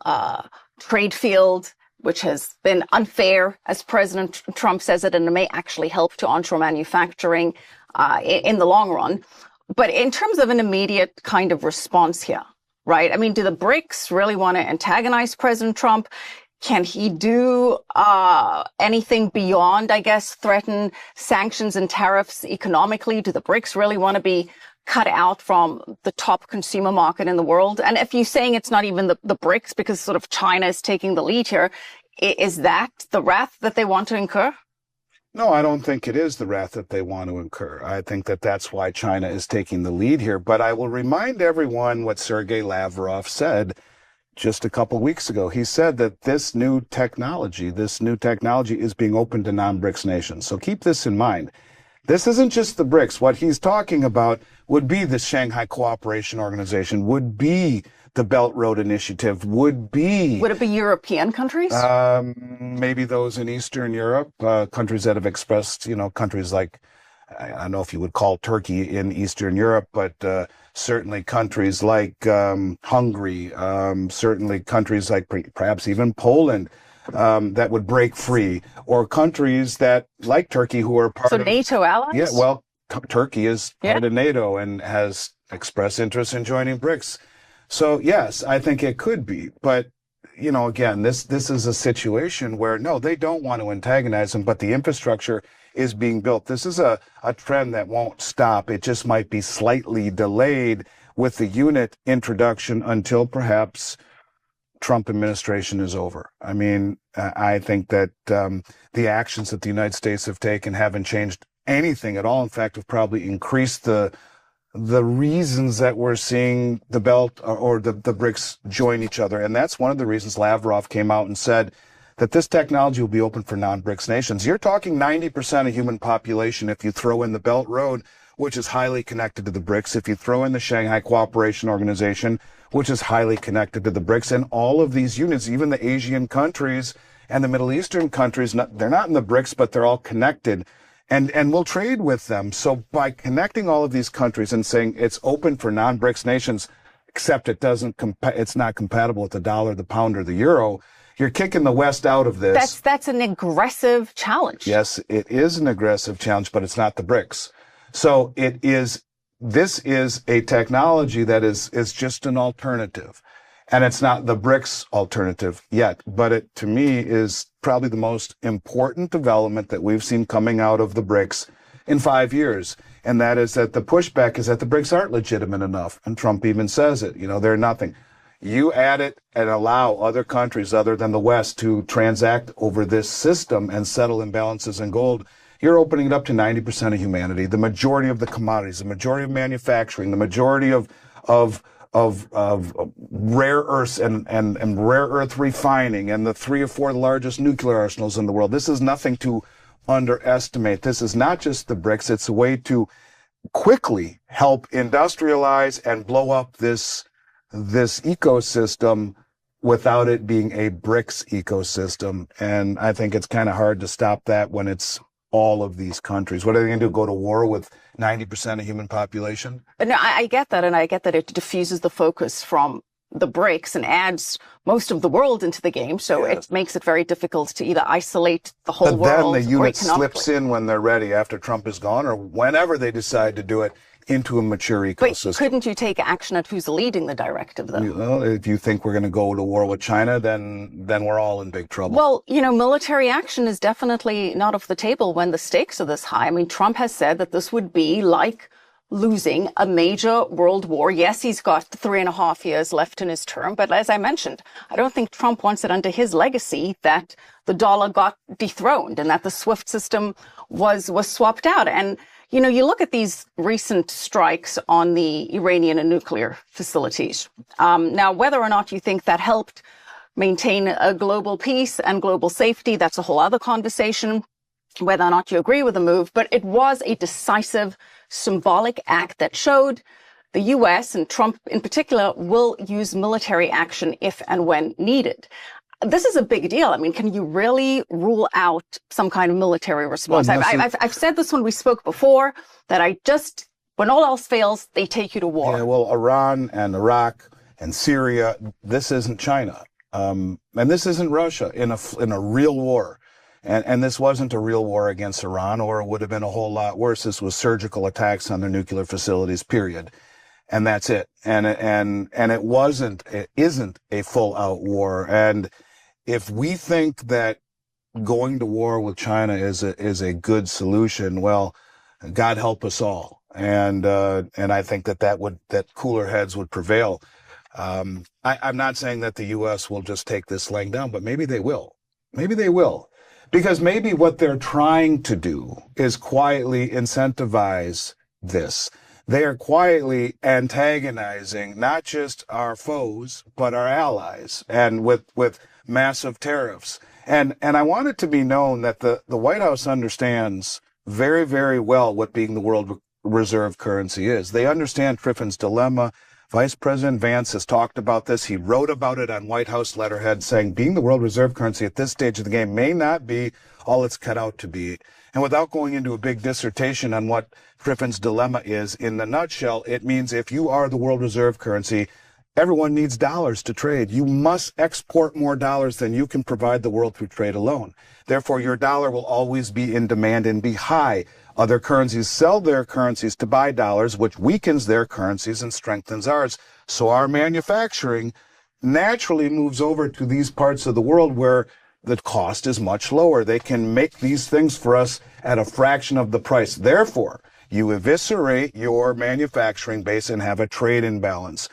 trade field, which has been unfair, as President Trump says it, and it may actually help to onshore manufacturing in the long run. But in terms of an immediate kind of response here, right? I mean, do the BRICS really want to antagonize President Trump? Can he do anything beyond, I guess, threaten sanctions and tariffs economically? Do the BRICS really want to be cut out from the top consumer market in the world? And if you're saying it's not even the BRICS because sort of China is taking the lead here, is that the wrath that they want to incur? No, I don't think it is the wrath that they want to incur. I think that that's why China is taking the lead here. But I will remind everyone what Sergei Lavrov said just a couple weeks ago. He said that this new technology is being opened to non-BRICS nations. So keep this in mind. This isn't just the BRICS. What he's talking about would be the Shanghai Cooperation Organization, would be the Belt Road Initiative, would it be European countries? Maybe those in Eastern Europe, countries that have expressed, countries like, I don't know if you would call Turkey in Eastern Europe, but certainly countries like Hungary, certainly countries like perhaps even Poland, that would break free, or countries that, like Turkey, who are part of NATO allies? Yeah, well, Turkey is part of NATO and has expressed interest in joining BRICS. So yes, I think it could be, but again, this is a situation where, no, they don't want to antagonize them, but the infrastructure is being built. This is a trend that won't stop. It just might be slightly delayed with the unit introduction until perhaps Trump administration is over. I mean, I think that the actions that the United States have taken haven't changed anything at all. In fact, have probably increased the reasons that we're seeing the belt or the BRICS join each other. And that's one of the reasons Lavrov came out and said that this technology will be open for non-BRICS nations. You're talking 90% of human population if you throw in the Belt Road, which is highly connected to the BRICS, if you throw in the Shanghai Cooperation Organization, which is highly connected to the BRICS, and all of these units, even the Asian countries and the Middle Eastern countries, they're not in the BRICS, but they're all connected. And we'll trade with them. So by connecting all of these countries and saying it's open for non-BRICS nations, except it's not compatible with the dollar, the pound, or the euro, you're kicking the West out of this. That's an aggressive challenge. Yes, it is an aggressive challenge, but it's not the BRICS. So this is a technology that is just an alternative. And it's not the BRICS alternative yet, but it, to me, is probably the most important development that we've seen coming out of the BRICS in 5 years. And that is that the pushback is that the BRICS aren't legitimate enough. And Trump even says it, they're nothing. You add it and allow other countries other than the West to transact over this system and settle imbalances in gold. You're opening it up to 90% of humanity, the majority of the commodities, the majority of manufacturing, the majority of rare earths and rare earth refining, and the 3 or 4 largest nuclear arsenals in the world. This is nothing to underestimate. This is not just the BRICS. It's a way to quickly help industrialize and blow up this ecosystem without it being a BRICS ecosystem. And I think it's kind of hard to stop that when it's all of these countries. What are they going to do? Go to war with 90% of human population? No, I get that. And I get that it diffuses the focus from the BRICS and adds most of the world into the game. So Yes. It makes it very difficult to either isolate the whole But world. then the or unit slips in when they're ready, after Trump is gone, or whenever they decide to do it, into a mature But ecosystem. couldn't you take action at who's leading the directive, though? Well, if you think we're going to go to war with China, then we're all in big trouble. Well, military action is definitely not off the table when the stakes are this high. I mean, Trump has said that this would be like losing a major world war. Yes, he's got 3.5 years left in his term. But as I mentioned, I don't think Trump wants it under his legacy that the dollar got dethroned and that the SWIFT system was swapped out. And, you look at these recent strikes on the Iranian and nuclear facilities. Now, whether or not you think that helped maintain a global peace and global safety, that's a whole other conversation, whether or not you agree with the move. But it was a decisive, symbolic act that showed the U.S. and Trump in particular will use military action if and when needed. This is a big deal. I mean, can you really rule out some kind of military response? Well, I've said this when we spoke before, that when all else fails, they take you to war. Yeah, well, Iran and Iraq and Syria, this isn't China. And this isn't Russia in a real war. And this wasn't a real war against Iran, or it would have been a whole lot worse. This was surgical attacks on their nuclear facilities, period. And that's it. And it isn't a full out war. And if we think that going to war with China is a good solution, well, God help us all. And I think that cooler heads would prevail. I'm not saying that the U.S. will just take this laying down, but maybe they will. Maybe they will. Because maybe what they're trying to do is quietly incentivize this. They are quietly antagonizing not just our foes, but our allies, and with massive tariffs. And I want it to be known that the White House understands very, very well what being the world reserve currency is. They understand Griffin's dilemma. Vice President Vance has talked about this. He wrote about it on White House letterhead, saying being the world reserve currency at this stage of the game may not be all it's cut out to be. And without going into a big dissertation on what Griffin's dilemma is, in the nutshell, it means if you are the world reserve currency, everyone needs dollars to trade. You must export more dollars than you can provide the world through trade alone. Therefore, your dollar will always be in demand and be high. Other currencies sell their currencies to buy dollars, which weakens their currencies and strengthens ours. So our manufacturing naturally moves over to these parts of the world where the cost is much lower. They can make these things for us at a fraction of the price. Therefore, you eviscerate your manufacturing base and have a trade imbalance.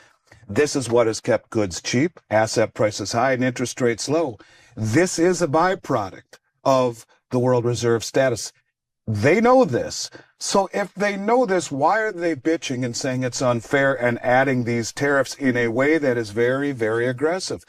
This is what has kept goods cheap, asset prices high, and interest rates low. This is a byproduct of the world reserve status. They know this. So if they know this, why are they bitching and saying it's unfair and adding these tariffs in a way that is very, very aggressive?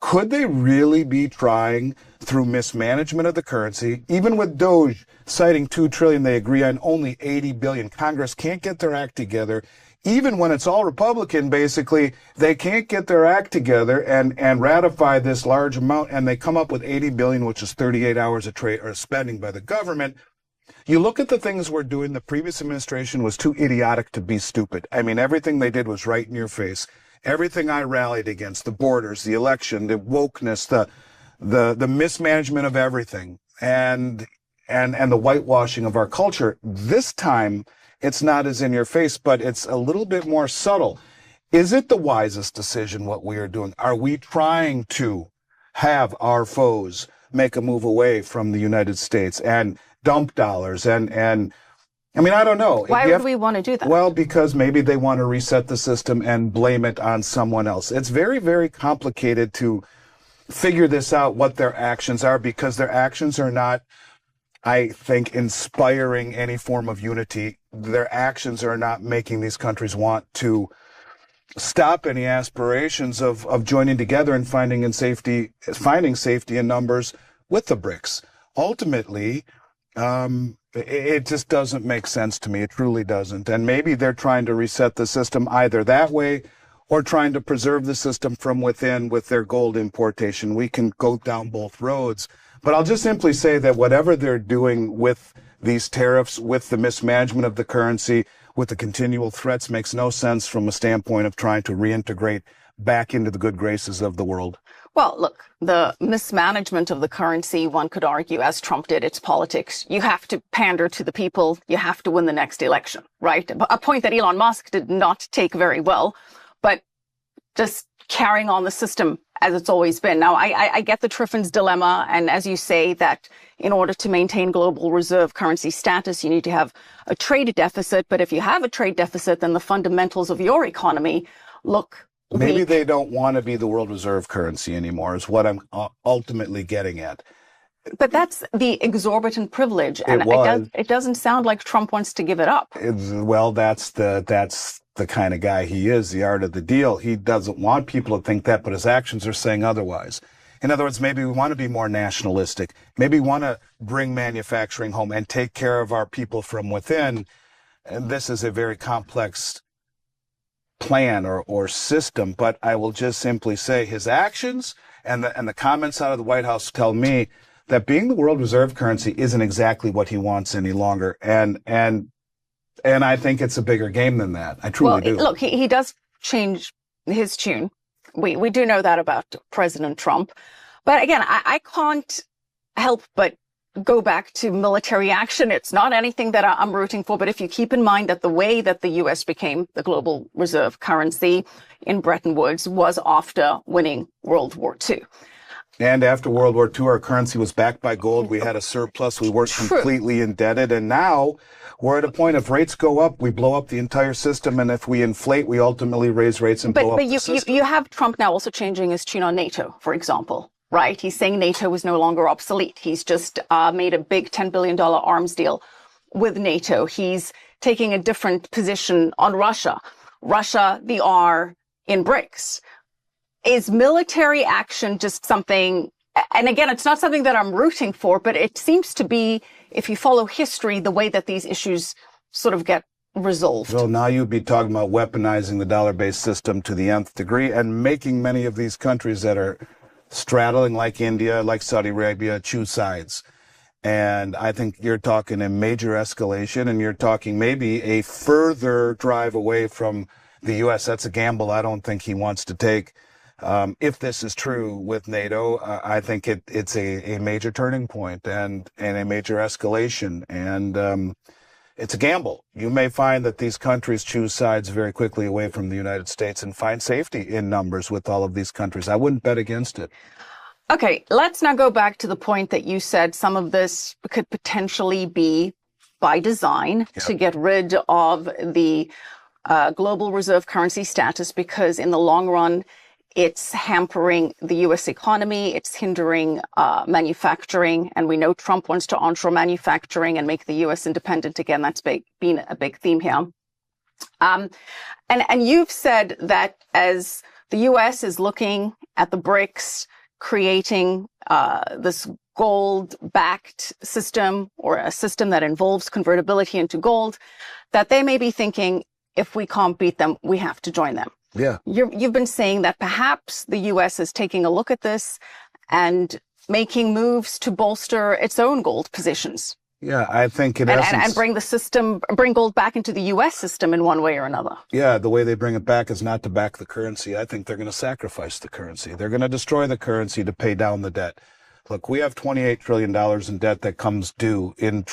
Could they really be trying, through mismanagement of the currency, even with Doge citing $2 trillion, they agree on only $80 billion. Congress can't get their act together. Even when it's all Republican, basically, they can't get their act together and ratify this large amount, and they come up with $80 billion, which is 38 hours of trade or spending by the government. You look at the things we're doing, the previous administration was too idiotic to be stupid. I mean, everything they did was right in your face. Everything I rallied against, the borders, the election, the wokeness, the mismanagement of everything, and the whitewashing of our culture. This time, it's not as in your face, but it's a little bit more subtle. Is it the wisest decision what we are doing? Are we trying to have our foes make a move away from the United States and dump dollars and I mean, I don't know. Why would we want to do that? Well, because maybe they want to reset the system and blame it on someone else. It's very, very complicated to figure this out, what their actions are, because their actions are not, I think, inspiring any form of unity. Their actions are not making these countries want to stop any aspirations of joining together and finding safety in numbers with the BRICS. Ultimately, it just doesn't make sense to me. It truly doesn't. And maybe they're trying to reset the system either that way or trying to preserve the system from within with their gold importation. We can go down both roads. But I'll just simply say that whatever they're doing with these tariffs, with the mismanagement of the currency, with the continual threats, makes no sense from a standpoint of trying to reintegrate back into the good graces of the world. Well, look, the mismanagement of the currency, one could argue, as Trump did, it's politics. You have to pander to the people. You have to win the next election, right? A point that Elon Musk did not take very well, but just carrying on the system as it's always been. Now, I get the Triffin's dilemma. And as you say, that in order to maintain global reserve currency status, you need to have a trade deficit. But if you have a trade deficit, then the fundamentals of your economy look Maybe weak. they don't want to be the world reserve currency anymore, is what I'm ultimately getting at. But that's the exorbitant privilege, and it doesn't sound like Trump wants to give it up. Well, that's the kind of guy he is, the art of the deal. He doesn't want people to think that, but his actions are saying otherwise. In other words, maybe we want to be more nationalistic. Maybe we want to bring manufacturing home and take care of our people from within. And this is a very complex plan or system, but I will just simply say his actions and the comments out of the White House tell me that being the world reserve currency isn't exactly what he wants any longer. And I think it's a bigger game than that. I truly do. Look, he does change his tune. We do know that about President Trump. But again, I can't help but go back to military action. It's not anything that I'm rooting for. But if you keep in mind that the way that the U.S. became the global reserve currency in Bretton Woods was after winning World War II. And after World War II, our currency was backed by gold. We had a surplus. We weren't completely indebted. And now we're at a point, if rates go up, we blow up the entire system. And if we inflate, we ultimately raise rates and blow up the system. But you have Trump now also changing his tune on NATO, for example, right? He's saying NATO is no longer obsolete. He's just made a big $10 billion arms deal with NATO. He's taking a different position on Russia. Russia, the R in BRICS. Is military action just something, and again, it's not something that I'm rooting for, but it seems to be, if you follow history, the way that these issues sort of get resolved. Well, now you'd be talking about weaponizing the dollar-based system to the nth degree and making many of these countries that are straddling, like India, like Saudi Arabia, choose sides. And I think you're talking a major escalation, and you're talking maybe a further drive away from the U.S. That's a gamble I don't think he wants to take. If this is true with NATO, I think it's a major turning point and a major escalation. And it's a gamble. You may find that these countries choose sides very quickly away from the United States and find safety in numbers with all of these countries. I wouldn't bet against it. Okay, let's now go back to the point that you said some of this could potentially be by design to get rid of the global reserve currency status, because in the long run, it's hampering the U.S. economy. It's hindering manufacturing. And we know Trump wants to onshore manufacturing and make the U.S. independent again. That's been a big theme here. And you've said that as the U.S. is looking at the BRICS, creating this gold-backed system, or a system that involves convertibility into gold, that they may be thinking, if we can't beat them, we have to join them. Yeah. You've been saying that perhaps the U.S. is taking a look at this and making moves to bolster its own gold positions. Yeah, I think in essence, and bring gold back into the U.S. system in one way or another. Yeah, the way they bring it back is not to back the currency. I think they're going to sacrifice the currency. They're going to destroy the currency to pay down the debt. Look, we have $28 trillion in debt that comes due in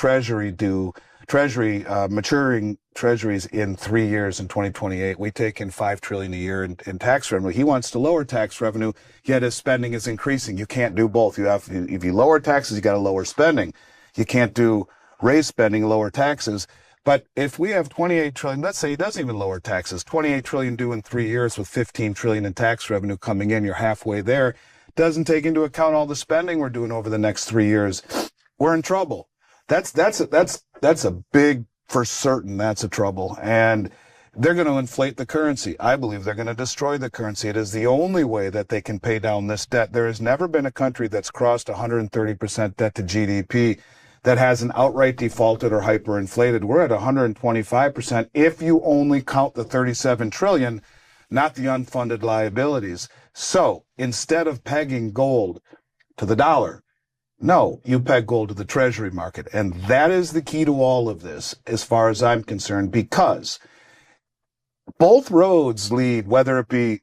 maturing treasuries in 3 years in 2028. We take in $5 trillion a year in tax revenue. He wants to lower tax revenue, yet his spending is increasing. You can't do both. If you lower taxes, you got to lower spending. You can't raise spending, lower taxes. But if we have 28 trillion, let's say he doesn't even lower taxes, 28 trillion due in 3 years with 15 trillion in tax revenue coming in, you're halfway there. Doesn't take into account all the spending we're doing over the next 3 years. We're in trouble. That's a big, for certain, that's a trouble. And they're going to inflate the currency. I believe they're going to destroy the currency. It is the only way that they can pay down this debt. There has never been a country that's crossed 130% debt to GDP that hasn't outright defaulted or hyperinflated. We're at 125% if you only count the 37 trillion, not the unfunded liabilities. So instead of pegging gold to the dollar, no, you peg gold to the Treasury market. And that is the key to all of this, as far as I'm concerned, because both roads lead, whether it be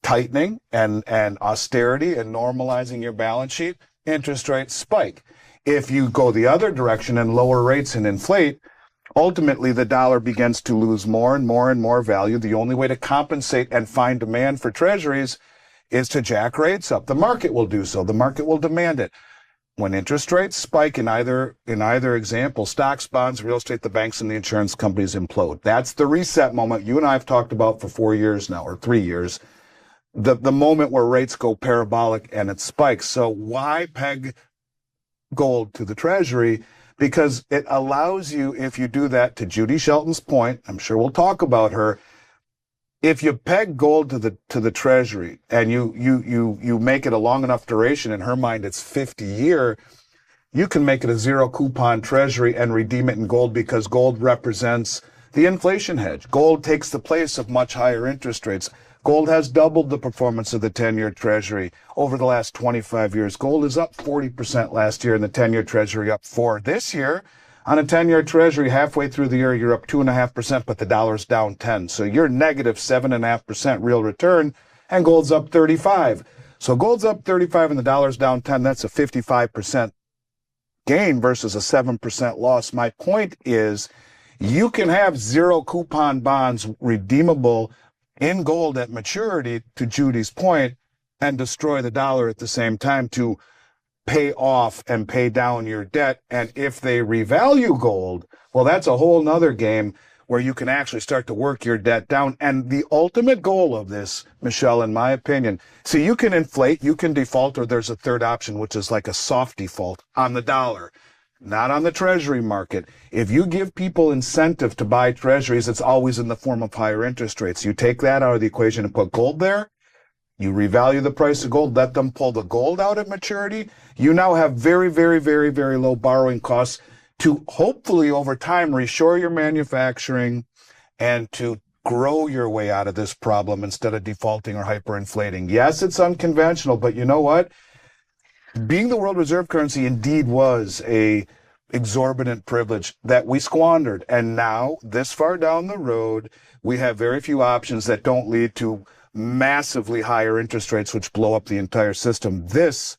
tightening and austerity and normalizing your balance sheet, interest rates spike. If you go the other direction and lower rates and inflate, ultimately the dollar begins to lose more and more and more value. The only way to compensate and find demand for treasuries is to jack rates up. The market will do so. The market will demand it. When interest rates spike in either example, stocks, bonds, real estate, the banks and the insurance companies implode. That's the reset moment you and I have talked about for 4 years now, or 3 years. The moment where rates go parabolic and it spikes. So why peg gold to the Treasury? Because it allows you, if you do that, to Judy Shelton's point, I'm sure we'll talk about her, if you peg gold to the Treasury and you make it a long enough duration, in her mind it's 50-year, you can make it a zero coupon Treasury and redeem it in gold, because gold represents the inflation hedge. Gold takes the place of much higher interest rates. Gold has doubled the performance of the 10-year Treasury over the last 25 years. Gold is up 40% last year and the 10-year Treasury up 4%. This year, on a 10-year Treasury, halfway through the year, you're up 2.5%, but the dollar's down 10%. So you're negative 7.5% real return, and gold's up 35%. So gold's up 35% and the dollar's down 10%. That's a 55% gain versus a 7% loss. My point is, you can have zero coupon bonds redeemable in gold at maturity, to Judy's point, and destroy the dollar at the same time to pay off and pay down your debt. And if they revalue gold, well, that's a whole nother game where you can actually start to work your debt down. And the ultimate goal of this, Michelle, in my opinion, see, you can inflate, you can default, or there's a third option, which is like a soft default on the dollar, not on the Treasury market. If you give people incentive to buy treasuries, it's always in the form of higher interest rates. You take that out of the equation and put gold there. You revalue the price of gold, let them pull the gold out at maturity. You now have very, very, very, very low borrowing costs to hopefully over time reshore your manufacturing and to grow your way out of this problem instead of defaulting or hyperinflating. Yes, it's unconventional, but you know what? Being the world reserve currency indeed was a exorbitant privilege that we squandered. And now, this far down the road, we have very few options that don't lead to massively higher interest rates, which blow up the entire system. This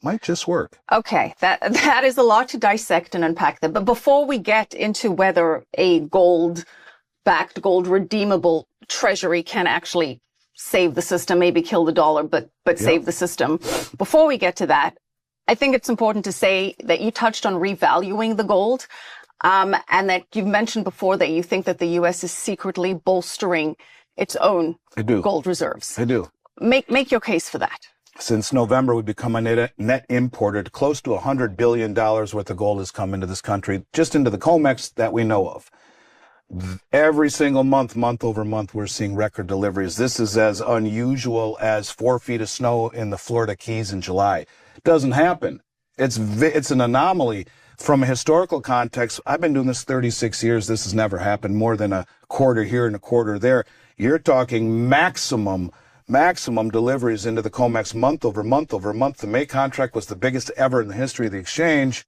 Might just work. Okay, that is a lot to dissect and unpack there. But before we get into whether a gold-backed, gold-redeemable treasury can actually save the system, maybe kill the dollar, but save the system, before we get to that, I think it's important to say that you touched on revaluing the gold, and that you've mentioned before that you think that the U.S. is secretly bolstering its own gold reserves. I do. Make your case for that. Since November, we've become a net importer. Close to $100 billion worth of gold has come into this country, just into the COMEX that we know of. Every single month, month over month, we're seeing record deliveries. This is as unusual as 4 feet of snow in the Florida Keys in July. It doesn't happen. It's an anomaly. From a historical context, I've been doing this 36 years. This has never happened. More than a quarter here and a quarter there. You're talking maximum deliveries into the COMEX month over month over month. The May contract was the biggest ever in the history of the exchange.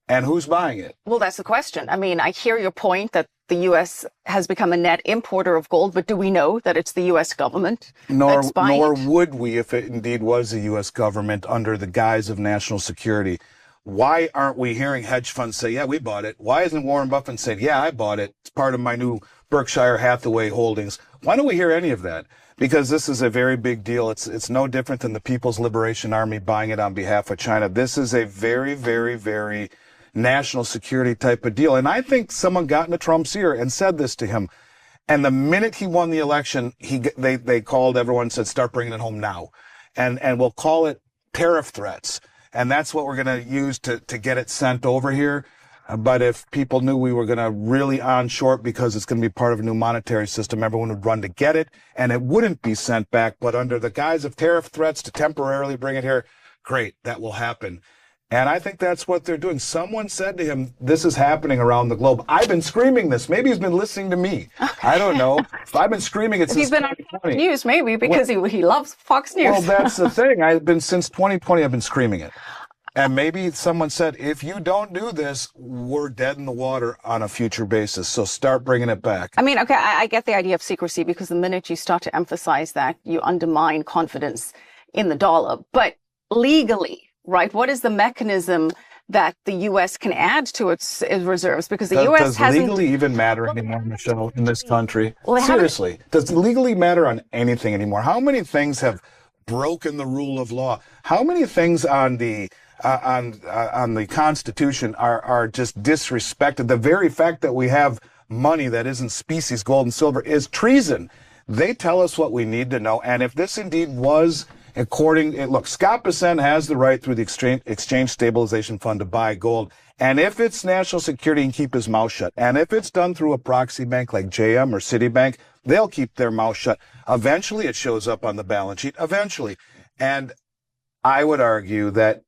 And who's buying it? Well, that's the question. I mean, I hear your point that the U.S. has become a net importer of gold, but do we know that it's the U.S. government that's buying Nor it? would we if it indeed was the U.S. government under the guise of national security. Why aren't we hearing hedge funds say, yeah, we bought it? Why isn't Warren Buffett saying, yeah, I bought it. It's part of my new Berkshire Hathaway holdings. Why don't we hear any of that? Because this is a very big deal. It's no different than the People's Liberation Army buying it on behalf of China. This is a very, very, very national security type of deal. And I think someone got into Trump's ear and said this to him. And the minute he won the election, they called everyone and said, start bringing it home now. And we'll call it tariff threats. And that's what we're going to use to get it sent over here. But if people knew we were going to really on short because it's going to be part of a new monetary system, everyone would run to get it and it wouldn't be sent back. But under the guise of tariff threats to temporarily bring it here, great, that will happen. And I think that's what they're doing. Someone said to him, this is happening around the globe. I've been screaming this. Maybe he's been listening to me. I don't know. I've been screaming it since He's been on Fox News, maybe, because he loves Fox News. Well, that's the thing. Since 2020, I've been screaming it. And maybe someone said, if you don't do this, we're dead in the water on a future basis. So start bringing it back. I mean, okay, I get the idea of secrecy because the minute you start to emphasize that, you undermine confidence in the dollar. But legally, right, what is the mechanism that the U.S. can add to its reserves? Because the U.S. hasn't... Does legally even matter anymore, Michelle, in this country? Well, seriously, does legally matter on anything anymore? How many things have broken the rule of law? How many things on the Constitution are just disrespected? The very fact that we have money that isn't species, gold and silver, is treason. They tell us what we need to know. And if this indeed was look, Scott Bessent has the right through the Exchange Stabilization Fund to buy gold. And if it's national security, he can keep his mouth shut. And if it's done through a proxy bank like JM or Citibank, they'll keep their mouth shut. Eventually, it shows up on the balance sheet. Eventually. And I would argue that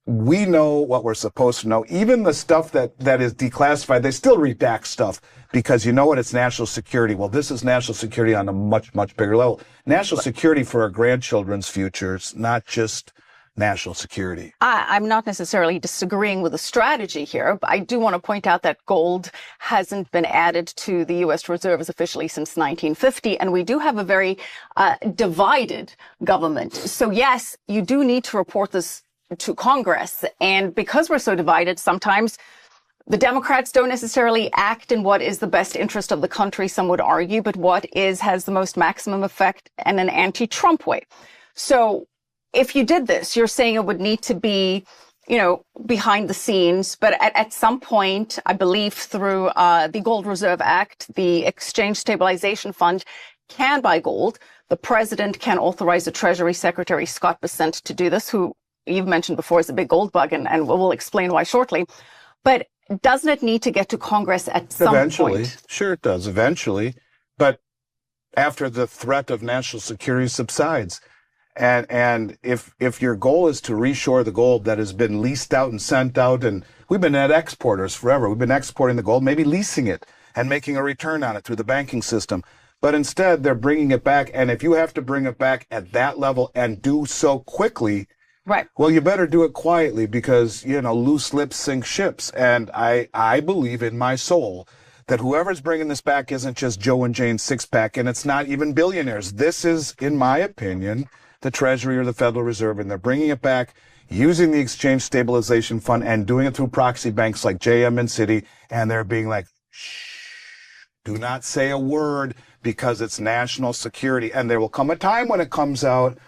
we know what we're supposed to know. Even the stuff that is declassified, they still redact stuff because you know what? It's national security. Well, this is national security on a much, much bigger level. National security for our grandchildren's futures, not just national security. I'm not necessarily disagreeing with the strategy here, but I do want to point out that gold hasn't been added to the U.S. reserves officially since 1950, and we do have a very divided government. So yes, you do need to report this to Congress. And because we're so divided, sometimes the Democrats don't necessarily act in what is the best interest of the country, some would argue, but what has the most maximum effect in an anti-Trump way. So if you did this, you're saying it would need to be, behind the scenes. But at some point, I believe through the Gold Reserve Act, the Exchange Stabilization Fund can buy gold. The president can authorize the Treasury Secretary, Scott Bessent, to do this, who you've mentioned before is a big gold bug, and we'll explain why shortly. But doesn't it need to get to Congress at some point? Sure it does, eventually. But after the threat of national security subsides. And if your goal is to reshore the gold that has been leased out and sent out, and we've been net exporters forever. We've been exporting the gold, maybe leasing it and making a return on it through the banking system. But instead, they're bringing it back. And if you have to bring it back at that level and do so quickly, right. Well, you better do it quietly because, loose lips sink ships. And I believe in my soul that whoever's bringing this back isn't just Joe and Jane six-pack, and it's not even billionaires. This is, in my opinion, the Treasury or the Federal Reserve, and they're bringing it back using the exchange stabilization fund and doing it through proxy banks like JM and Citi, and they're being like, shh, do not say a word because it's national security. And there will come a time when it comes out,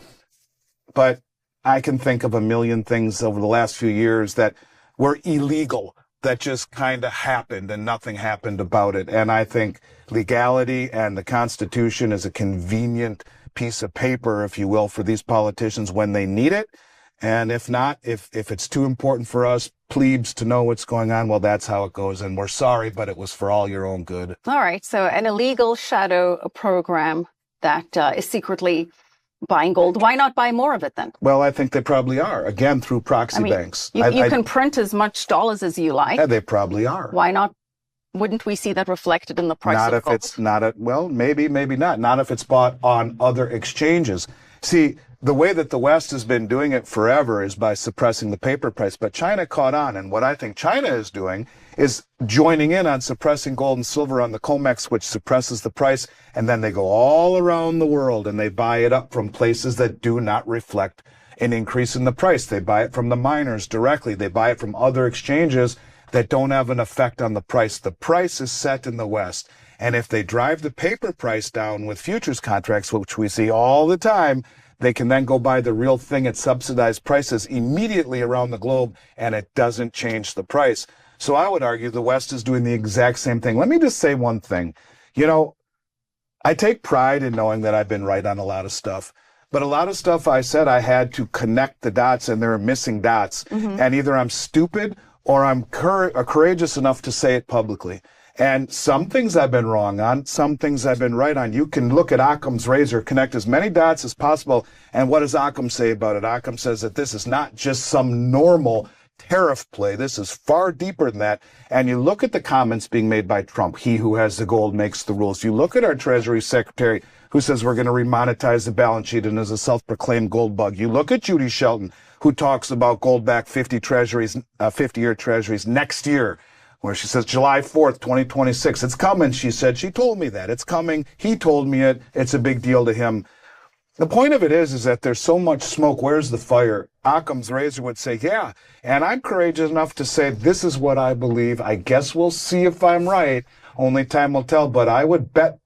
but I can think of a million things over the last few years that were illegal, that just kind of happened and nothing happened about it. And I think legality and the Constitution is a convenient piece of paper, if you will, for these politicians when they need it. And if not, if it's too important for us plebes to know what's going on, well, that's how it goes. And we're sorry, but it was for all your own good. All right. So an illegal shadow program that is secretly buying gold. Why not buy more of it then? Well, I think they probably are. Again, through proxy banks. You can print as much dollars as you like. Yeah, they probably are. Why not? Wouldn't we see that reflected in the price of gold? It's not well, maybe not. Not if it's bought on other exchanges. See, the way that the West has been doing it forever is by suppressing the paper price. But China caught on. And what I think China is doing is joining in on suppressing gold and silver on the COMEX, which suppresses the price. And then they go all around the world and they buy it up from places that do not reflect an increase in the price. They buy it from the miners directly. They buy it from other exchanges that don't have an effect on the price. The price is set in the West. And if they drive the paper price down with futures contracts, which we see all the time, they can then go buy the real thing at subsidized prices immediately around the globe, and it doesn't change the price. So I would argue the West is doing the exact same thing. Let me just say one thing. You know, I take pride in knowing that I've been right on a lot of stuff. But a lot of stuff I said, I had to connect the dots, and there are missing dots. Mm-hmm. And either I'm stupid or I'm courageous enough to say it publicly. And some things I've been wrong on, some things I've been right on. You can look at Occam's razor, connect as many dots as possible. And what does Occam say about it? Occam says that this is not just some normal tariff play. This is far deeper than that. And you look at the comments being made by Trump, he who has the gold makes the rules. You look at our Treasury Secretary who says we're going to remonetize the balance sheet and is a self-proclaimed gold bug. You look at Judy Shelton, who talks about gold-backed 50-year treasuries next year, where she says July 4th, 2026. It's coming, she said. She told me that. It's coming. He told me it. It's a big deal to him. The point of it is that there's so much smoke. Where's the fire? Occam's razor would say, yeah. And I'm courageous enough to say, this is what I believe. I guess we'll see if I'm right. Only time will tell. But I would bet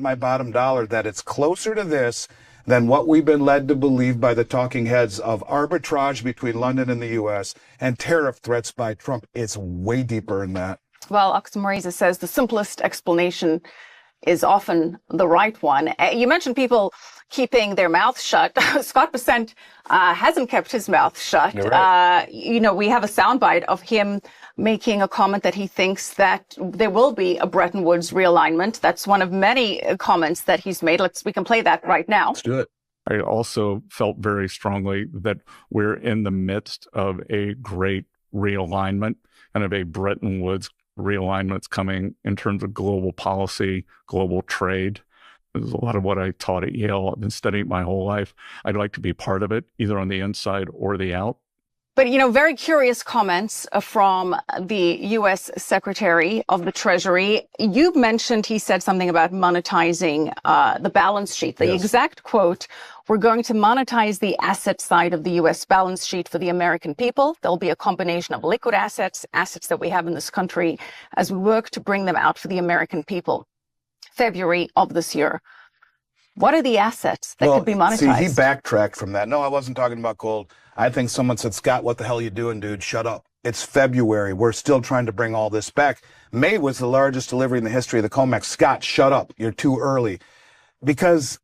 my bottom dollar that it's closer to this than what we've been led to believe by the talking heads of arbitrage between London and the U.S. and tariff threats by Trump. It's way deeper than that. Well, Occam razor says the simplest explanation is often the right one. You mentioned people keeping their mouths shut. Scott Bessent hasn't kept his mouth shut. You're right. We have a soundbite of him making a comment that he thinks that there will be a Bretton Woods realignment. That's one of many comments that he's made. We can play that right now. Let's do it. I also felt very strongly that we're in the midst of a great realignment and of a Bretton Woods realignments coming in terms of global policy, global trade. There's a lot of what I taught at Yale. I've been studying my whole life. I'd like to be part of it, either on the inside or the out. But, very curious comments from the U.S. Secretary of the Treasury. You mentioned he said something about monetizing the balance sheet. The exact quote, we're going to monetize the asset side of the U.S. balance sheet for the American people. There'll be a combination of liquid assets that we have in this country as we work to bring them out for the American people. February of this year. What are the assets that could be monetized? See, he backtracked from that. No, I wasn't talking about gold. I think someone said, Scott, what the hell are you doing, dude? Shut up. It's February. We're still trying to bring all this back. May was the largest delivery in the history of the COMEX. Scott, shut up. You're too early. Because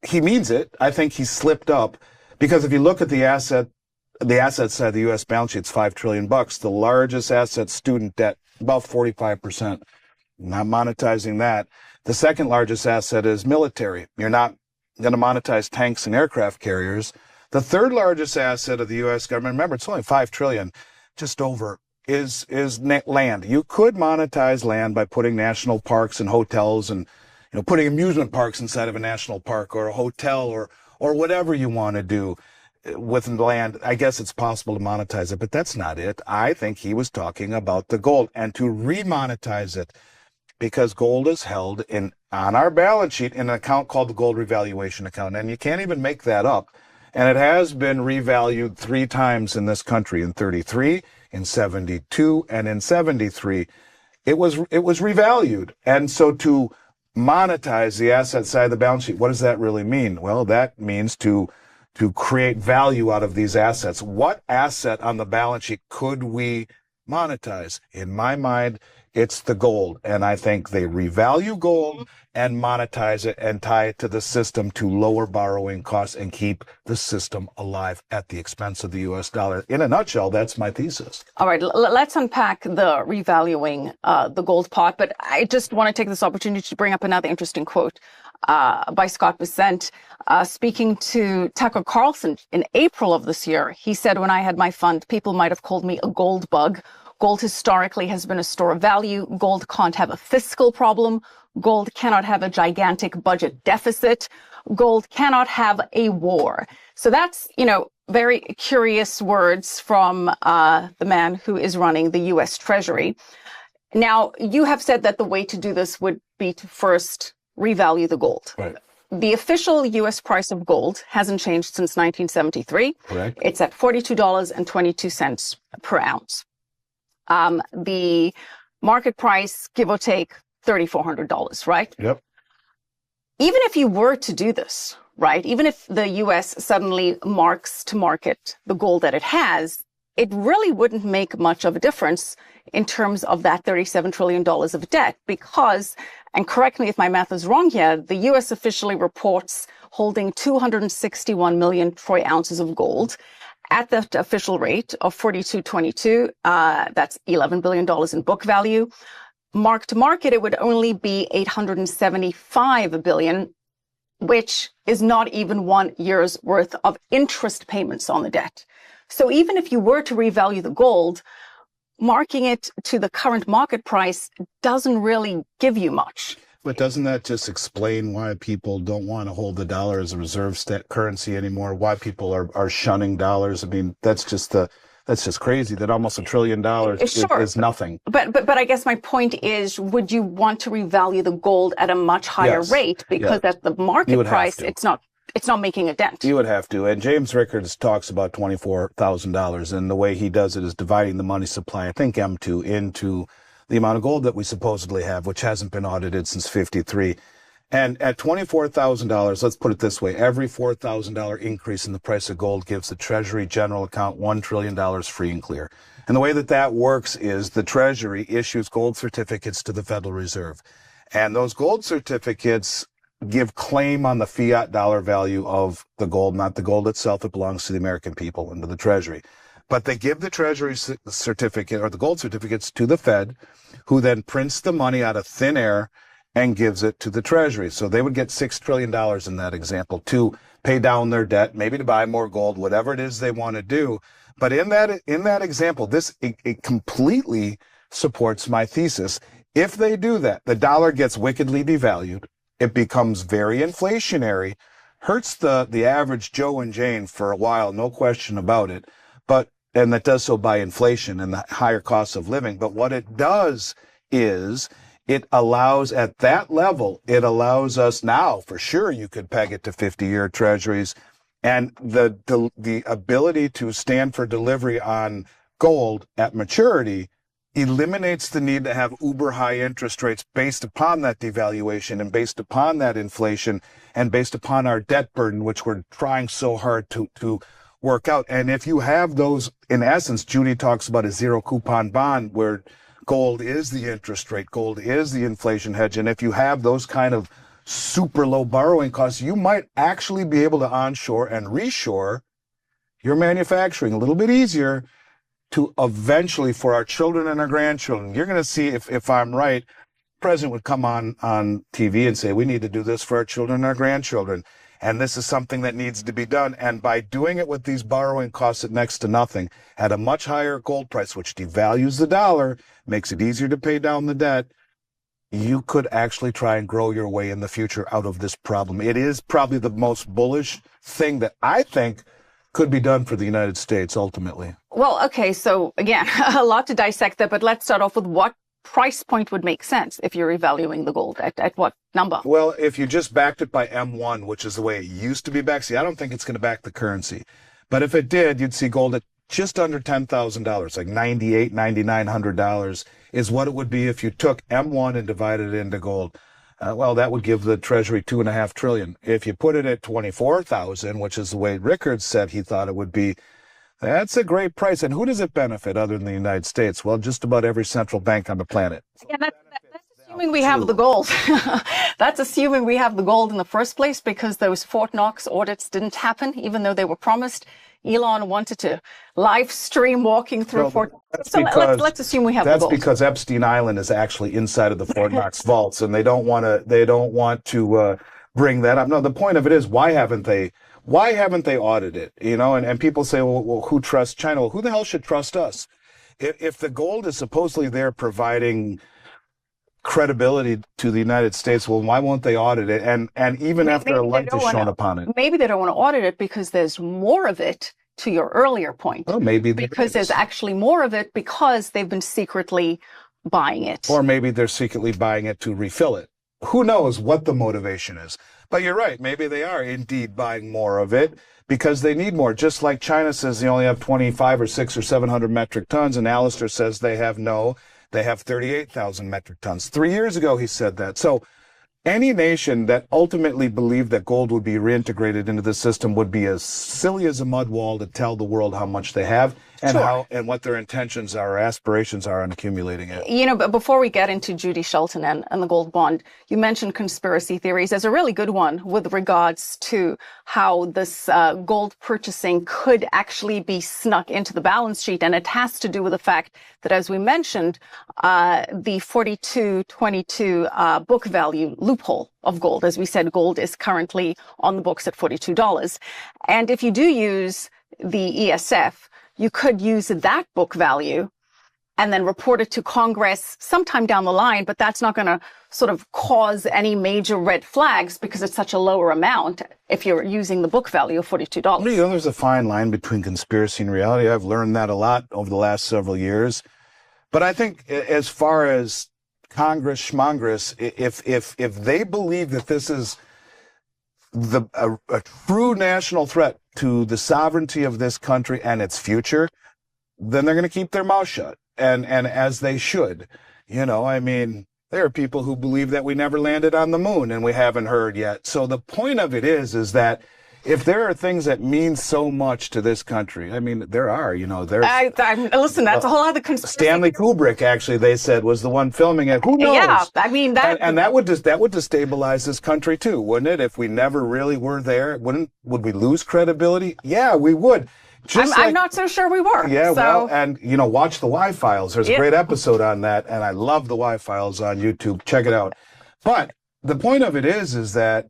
he means it. I think he slipped up. Because if you look at the asset side of the U.S. balance sheet, it's $5 trillion. The largest asset, student debt, about 45%. Not monetizing that. The second largest asset is military. You're not going to monetize tanks and aircraft carriers. The third largest asset of the U.S. government, remember, it's only $5 trillion, just over, is land. You could monetize land by putting national parks and hotels and, putting amusement parks inside of a national park or a hotel or whatever you want to do with land. I guess it's possible to monetize it, but that's not it. I think he was talking about the gold and to remonetize it, because gold is held on our balance sheet in an account called the gold revaluation account. And you can't even make that up. And it has been revalued 3 times in this country, in 33, in 72, and in 73. It was revalued. And so to monetize the asset side of the balance sheet, what does that really mean? Well, that means to create value out of these assets. What asset on the balance sheet could we monetize? In my mind, it's the gold. And I think they revalue gold and monetize it and tie it to the system to lower borrowing costs and keep the system alive at the expense of the U.S. dollar. In a nutshell, that's my thesis. All right, let's unpack the revaluing the gold part. But I just want to take this opportunity to bring up another interesting quote by Scott Bessent. Speaking to Tucker Carlson in April of this year, he said, when I had my fund, people might have called me a gold bug. Gold historically has been a store of value. Gold can't have a fiscal problem. Gold cannot have a gigantic budget deficit. Gold cannot have a war. So that's, very curious words from the man who is running the U.S. Treasury. Now, you have said that the way to do this would be to first revalue the gold. Right. The official U.S. price of gold hasn't changed since 1973. Correct. It's at $42.22 per ounce. The market price, give or take, $3,400, right? Yep. Even if you were to do this, right, even if the U.S. suddenly marks to market the gold that it has, it really wouldn't make much of a difference in terms of that $37 trillion of debt because, and correct me if my math is wrong here, the U.S. officially reports holding 261 million troy ounces of gold at the official rate of $42.22. That's $11 billion in book value. Mark to market, it would only be $875 billion, which is not even 1 year's worth of interest payments on the debt. So even if you were to revalue the gold, marking it to the current market price doesn't really give you much. But doesn't that just explain why people don't want to hold the dollar as a reserve currency anymore? Why people are shunning dollars? I mean, that's just crazy that almost $1 trillion is nothing. But I guess my point is, would you want to revalue the gold at a much higher rate? Because at the market price, it's not making a dent. You would have to. And James Rickards talks about $24,000. And the way he does it is dividing the money supply, I think M2, into the amount of gold that we supposedly have, which hasn't been audited since 53. And at $24,000, let's put it this way, every $4,000 increase in the price of gold gives the Treasury General Account $1 trillion free and clear. And the way that works is the Treasury issues gold certificates to the Federal Reserve. And those gold certificates give claim on the fiat dollar value of the gold, not the gold itself. It belongs to the American people and to the Treasury. But they give the Treasury certificate or the gold certificates to the Fed, who then prints the money out of thin air and gives it to the Treasury. So they would get $6 trillion in that example to pay down their debt, maybe to buy more gold, whatever it is they want to do. But in that example, it completely supports my thesis. If they do that, the dollar gets wickedly devalued. It becomes very inflationary, hurts the average Joe and Jane for a while, no question about it. And that does so by inflation and the higher costs of living. But what it does is it allows, at that level, it allows us now, for sure, you could peg it to 50-year treasuries. And the ability to stand for delivery on gold at maturity eliminates the need to have uber high interest rates based upon that devaluation and based upon that inflation and based upon our debt burden, which we're trying so hard to work out. And if you have those, in essence, Judy talks about a zero coupon bond where gold is the interest rate, gold is the inflation hedge. And if you have those kind of super low borrowing costs, you might actually be able to onshore and reshore your manufacturing a little bit easier to eventually, for our children and our grandchildren. You're going to see, if I'm right, the president would come on TV and say, we need to do this for our children and our grandchildren. And this is something that needs to be done. And by doing it with these borrowing costs at next to nothing, at a much higher gold price, which devalues the dollar, makes it easier to pay down the debt, you could actually try and grow your way in the future out of this problem. It is probably the most bullish thing that I think could be done for the United States ultimately. Well, okay, so again, a lot to dissect there, but let's start off with what price point would make sense if you're revaluing the gold? At what number? Well, if you just backed it by M1, which is the way it used to be backed, see, I don't think it's going to back the currency. But if it did, you'd see gold at just under $10,000, like $9,800, $9,900 is what it would be if you took M1 and divided it into gold. Well, that would give the Treasury $2.5 trillion. If you put it at 24,000, which is the way Rickards said he thought it would be, that's a great price. And who does it benefit other than the United States? Well, just about every central bank on the planet. Yeah, that's assuming we have the gold. That's assuming we have the gold in the first place, because those Fort Knox audits didn't happen, even though they were promised. Elon wanted to live stream walking through Fort Knox. So let's assume we have the gold. That's because Epstein Island is actually inside of the Fort Knox vaults, and they don't want to bring that up. No, the point of it is, why haven't they audited it? You know, and people say, well, who trusts China? Well, who the hell should trust us? If the gold is supposedly there providing credibility to the United States, well, why won't they audit it? And even after a light is shown upon it. Maybe they don't want to audit it because there's more of it, to your earlier point. Well, maybe because there's actually more of it because they've been secretly buying it. Or maybe they're secretly buying it to refill it. Who knows what the motivation is? But you're right. Maybe they are indeed buying more of it because they need more. Just like China says they only have 25 or 6 or 700 metric tons, and Alistair says they have 38,000 metric tons. 3 years ago, he said that. So any nation that ultimately believed that gold would be reintegrated into the system would be as silly as a mud wall to tell the world how much they have and Sure. and what their intentions are, or aspirations are on accumulating it. You know, but before we get into Judy Shelton and the gold bond, you mentioned conspiracy theories. There's a really good one with regards to how this gold purchasing could actually be snuck into the balance sheet. And it has to do with the fact that, as we mentioned, the 4222 book value loophole of gold. As we said, gold is currently on the books at $42. And if you do use the ESF, you could use that book value and then report it to Congress sometime down the line, but that's not going to sort of cause any major red flags because it's such a lower amount if you're using the book value of $42. You know, there's a fine line between conspiracy and reality. I've learned that a lot over the last several years. But I think as far as Congress, schmongress, if they believe that this is a true national threat to the sovereignty of this country and its future, then they're going to keep their mouth shut. And as they should. You know, I mean, there are people who believe that we never landed on the moon and we haven't heard yet. So the point of it is that if there are things that mean so much to this country, I mean, there are, you know, there's... listen, that's a whole other conspiracy. Stanley Kubrick, actually, they said, was the one filming it. Who knows? Yeah, I mean, that... And that would destabilize this country, too, wouldn't it? If we never really were there, would we lose credibility? Yeah, we would. I'm not so sure we were. Yeah, so. Well, and, you know, watch the Y-Files. There's a great episode on that, and I love the Y-Files on YouTube. Check it out. But the point of it is that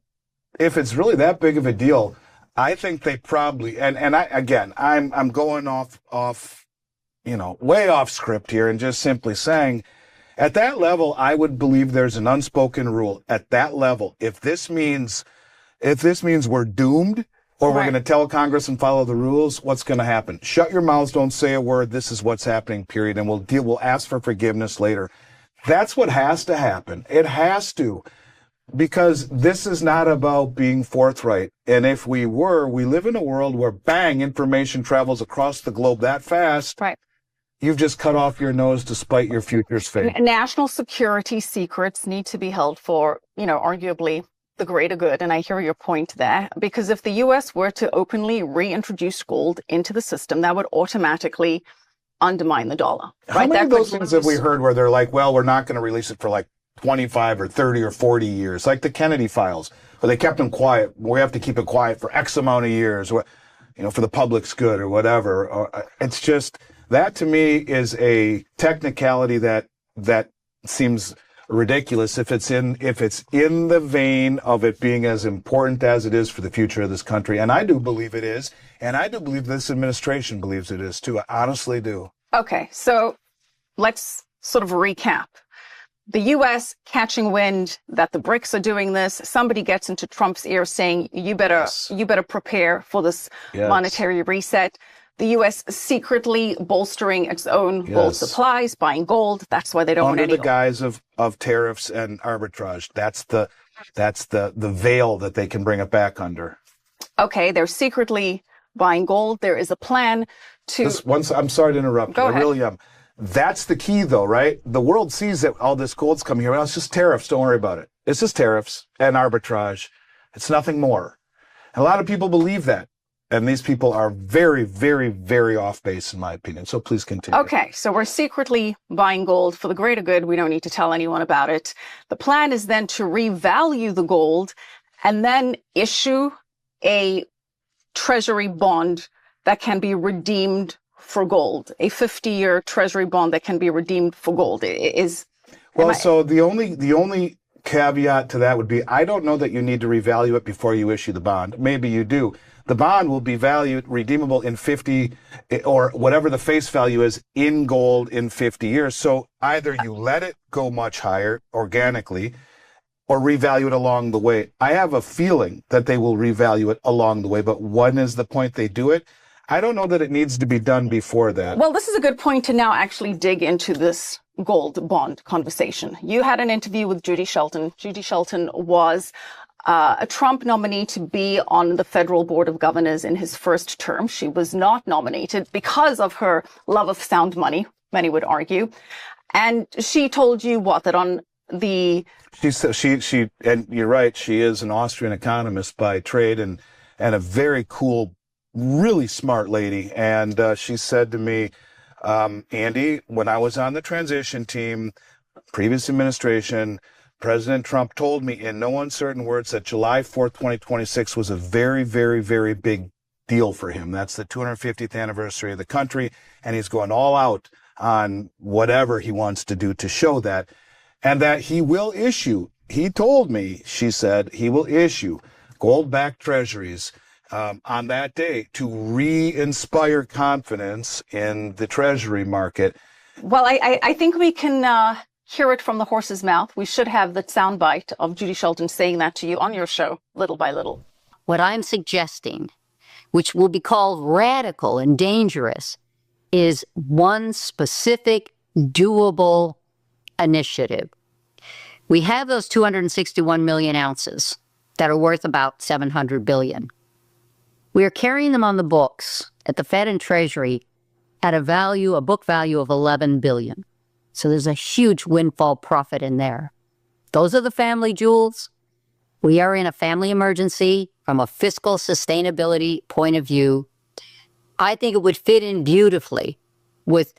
if it's really that big of a deal, I think they probably, I'm going off, you know, way off script here and just simply saying, at that level, I would believe there's an unspoken rule. At that level, if this means we're doomed, or we're going to tell Congress and follow the rules, what's going to happen? Shut your mouths, don't say a word. This is what's happening, period. And we'll ask for forgiveness later. That's what has to happen. It has to. Because this is not about being forthright. And if we live in a world where, bang, information travels across the globe that fast. Right. You've just cut off your nose to spite your future's fate. National security secrets need to be held for, you know, arguably the greater good. And I hear your point there, because if the U.S. were to openly reintroduce gold into the system, that would automatically undermine the dollar. How many of those things have we heard where they're like, well, we're not going to release it for like 25 or 30 or 40 years, like the Kennedy files, where they kept them quiet. We have to keep it quiet for X amount of years, you know, for the public's good or whatever. It's just, that to me is a technicality that seems ridiculous if it's in the vein of it being as important as it is for the future of this country. And I do believe it is. And I do believe this administration believes it is too. I honestly do. Okay. So let's sort of recap. The U.S. catching wind that the BRICS are doing this. Somebody gets into Trump's ear saying, you better prepare for this monetary reset. the U.S. secretly bolstering its own gold Yes. supplies, buying gold. That's why they don't want Under any the gold. guise of tariffs and arbitrage. That's the veil that they can bring it back under. Okay, they're secretly buying gold. There is a plan to... I'm sorry to interrupt. Go ahead. I really am. That's the key, though, right? The world sees that all this gold's coming here. Well, it's just tariffs. Don't worry about it. It's just tariffs and arbitrage. It's nothing more. And a lot of people believe that. And these people are very, very, very off base, in my opinion. So please continue. Okay, so we're secretly buying gold for the greater good. We don't need to tell anyone about it. The plan is then to revalue the gold and then issue a treasury bond that can be redeemed for gold, a 50-year treasury bond that can be redeemed for gold. So the only caveat to that would be, I don't know that you need to revalue it before you issue the bond. Maybe you do. The bond will be redeemable in 50 or whatever the face value is in gold in 50 years. So either you let it go much higher organically or revalue it along the way. I have a feeling that they will revalue it along the way, but when is the point they do it? I don't know that it needs to be done before that. Well, this is a good point to now actually dig into this gold bond conversation. You had an interview with Judy Shelton. Judy Shelton was a Trump nominee to be on the Federal Board of Governors in his first term. She was not nominated because of her love of sound money, many would argue. And she told you what, that on the... She and you're right, she is an Austrian economist by trade and a very cool, really smart lady. And she said to me, Andy, when I was on the transition team, previous administration, President Trump told me in no uncertain words that July 4th, 2026 was a very, very, very big deal for him. That's the 250th anniversary of the country, and he's going all out on whatever he wants to do to show that, and that he will issue, he told me, she said, he will issue gold-backed treasuries on that day to re-inspire confidence in the treasury market. Well, I think we can hear it from the horse's mouth. We should have the soundbite of Judy Shelton saying that to you on your show, little by little. What I'm suggesting, which will be called radical and dangerous, is one specific, doable initiative. We have those 261 million ounces that are worth about 700 billion. We are carrying them on the books at the Fed and Treasury at a book value of 11 billion. So there's a huge windfall profit in there. Those are the family jewels. We are in a family emergency from a fiscal sustainability point of view. I think it would fit in beautifully with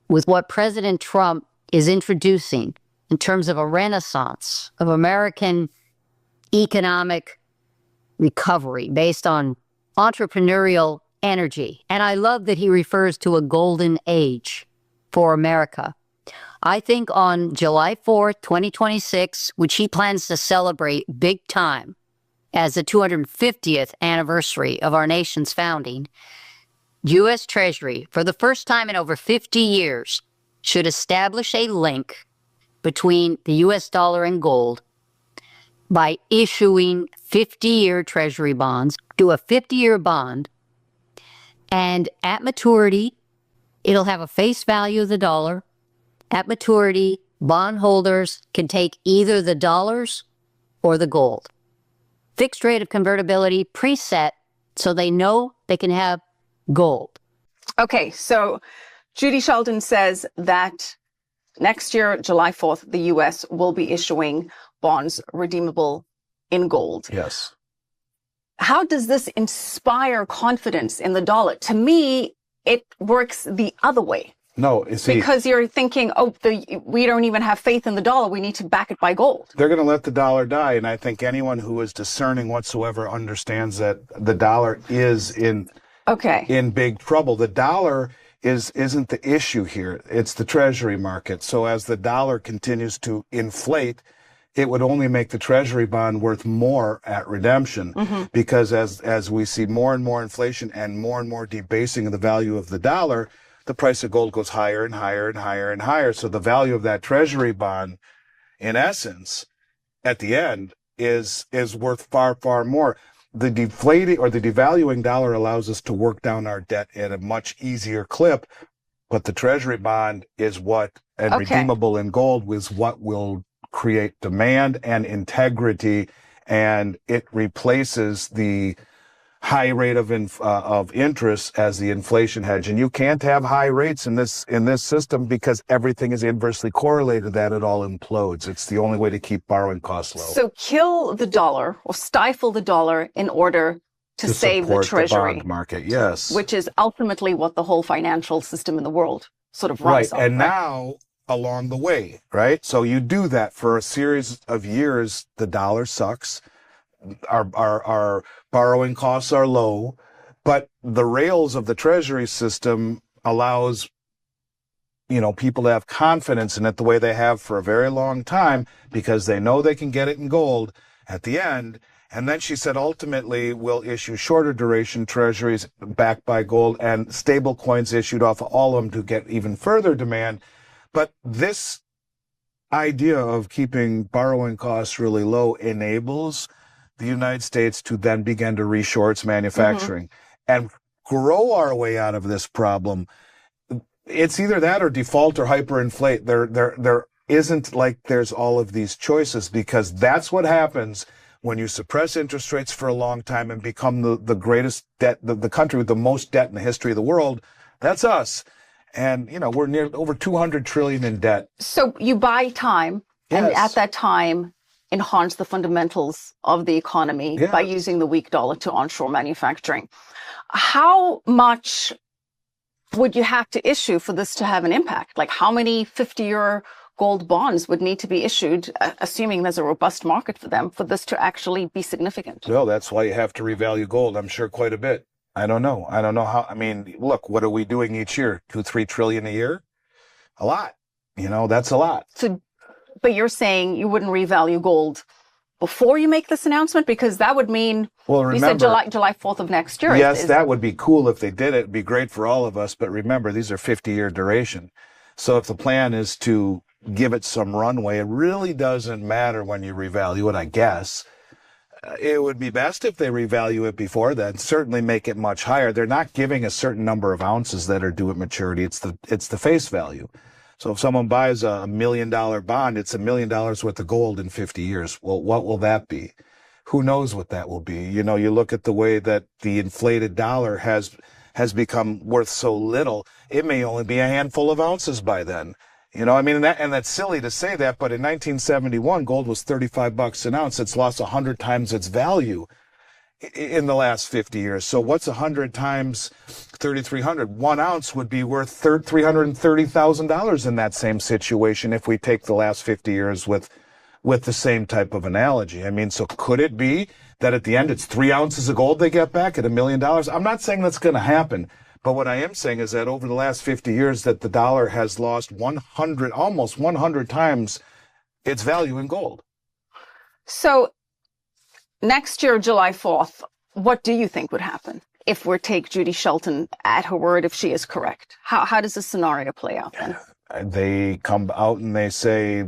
what President Trump is introducing in terms of a renaissance of American economic recovery based on entrepreneurial energy. And I love that he refers to a golden age for America. I think on July 4th, 2026, which he plans to celebrate big time as the 250th anniversary of our nation's founding, U.S. Treasury, for the first time in over 50 years, should establish a link between the U.S. dollar and gold by issuing 50-year Treasury bonds, do a 50-year bond, and at maturity, it'll have a face value of the dollar. At maturity, bondholders can take either the dollars or the gold. Fixed rate of convertibility preset so they know they can have gold. Okay, so Judy Shelton says that next year, July 4th, the U.S. will be issuing bonds redeemable in gold. Yes. How does this inspire confidence in the dollar? To me, it works the other way. No, because you're thinking, we don't even have faith in the dollar. We need to back it by gold. They're going to let the dollar die. And I think anyone who is discerning whatsoever understands that the dollar is in big trouble. The dollar isn't the issue here. It's the treasury market. So as the dollar continues to inflate, it would only make the treasury bond worth more at redemption, because as we see more and more inflation and more debasing of the value of the dollar, the price of gold goes higher and higher and higher and higher. So the value of that treasury bond, in essence, at the end, is worth far, far more. the deflating or the devaluing dollar allows us to work down our debt at a much easier clip, but the treasury bond is what, and redeemable in gold is what will create demand and integrity, and it replaces the high rate of interest as the inflation hedge. And you can't have high rates in this system because everything is inversely correlated that it all implodes. It's the only way to keep borrowing costs low. So kill the dollar or stifle the dollar in order to save the treasury the bond market, yes. Which is ultimately what the whole financial system in the world sort of runs on. And now along the way, right? So you do that for a series of years, the dollar sucks. Our borrowing costs are low, but the rails of the treasury system allows, people to have confidence in it the way they have for a very long time because they know they can get it in gold at the end. And then she said, ultimately, we'll issue shorter duration treasuries backed by gold and stable coins issued off of all of them to get even further demand. But this idea of keeping borrowing costs really low enables the United States to then begin to reshore its manufacturing and grow our way out of this problem. It's either that or default or hyperinflate. There isn't like there's all of these choices, because that's what happens when you suppress interest rates for a long time and become the greatest debt, the country with the most debt in the history of the world. That's us. And, we're near over 200 trillion in debt. So you buy time, and Yes. at that time, enhance the fundamentals of the economy by using the weak dollar to onshore manufacturing. How much would you have to issue for this to have an impact? Like how many 50-year gold bonds would need to be issued, assuming there's a robust market for them, for this to actually be significant? Well, that's why you have to revalue gold, I'm sure, quite a bit. I don't know how, look, what are we doing each year? 2-3 trillion a year? A lot. That's a lot. So, but you're saying you wouldn't revalue gold before you make this announcement? Because that would mean, you said July 4th of next year. Yes, that would be cool if they did it. It'd be great for all of us. But remember, these are 50-year duration. So if the plan is to give it some runway, it really doesn't matter when you revalue it, I guess. It would be best if they revalue it before then, certainly make it much higher. They're not giving a certain number of ounces that are due at maturity. It's the face value. So if someone buys a $1 million bond, it's $1 million worth of gold in 50 years. Well, what will that be? Who knows what that will be? You look at the way that the inflated dollar has become worth so little. It may only be a handful of ounces by then. And that's silly to say that, but in 1971, gold was $35 an ounce. It's lost 100 times its value in the last 50 years. So what's 100 times 3,300? 1 ounce would be worth $330,000 in that same situation if we take the last 50 years with the same type of analogy. So could it be that at the end it's 3 ounces of gold they get back at $1 million? I'm not saying that's going to happen. But what I am saying is that over the last 50 years that the dollar has lost almost 100 times its value in gold. So next year, July 4th, what do you think would happen if we take Judy Shelton at her word, if she is correct? How does this scenario play out then? They come out and they say,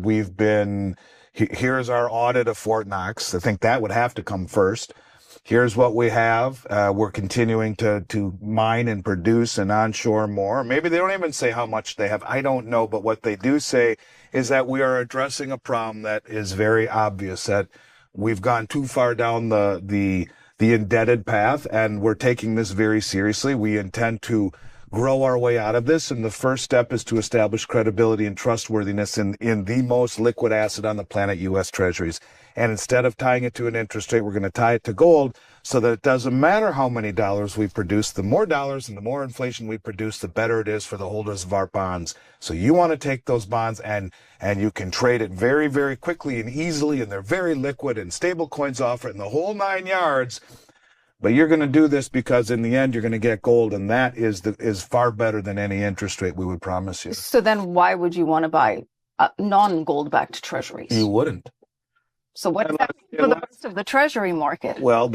here's our audit of Fort Knox. I think that would have to come first. Here's what we have. We're continuing to mine and produce and onshore more. Maybe they don't even say how much they have. I don't know. But what they do say is that we are addressing a problem that is very obvious, that we've gone too far down the indebted path, and we're taking this very seriously. We intend to grow our way out of this. And the first step is to establish credibility and trustworthiness in the most liquid asset on the planet, U.S. Treasuries. And instead of tying it to an interest rate, we're going to tie it to gold so that it doesn't matter how many dollars we produce. The more dollars and the more inflation we produce, the better it is for the holders of our bonds. So you want to take those bonds and you can trade it very, very quickly and easily, and they're very liquid, and stable coins offer it in the whole 9 yards. But you're going to do this because in the end, you're going to get gold, and that is far better than any interest rate we would promise you. So then why would you want to buy non-gold-backed treasuries? You wouldn't. So what does that mean for the rest of the treasury market? Well,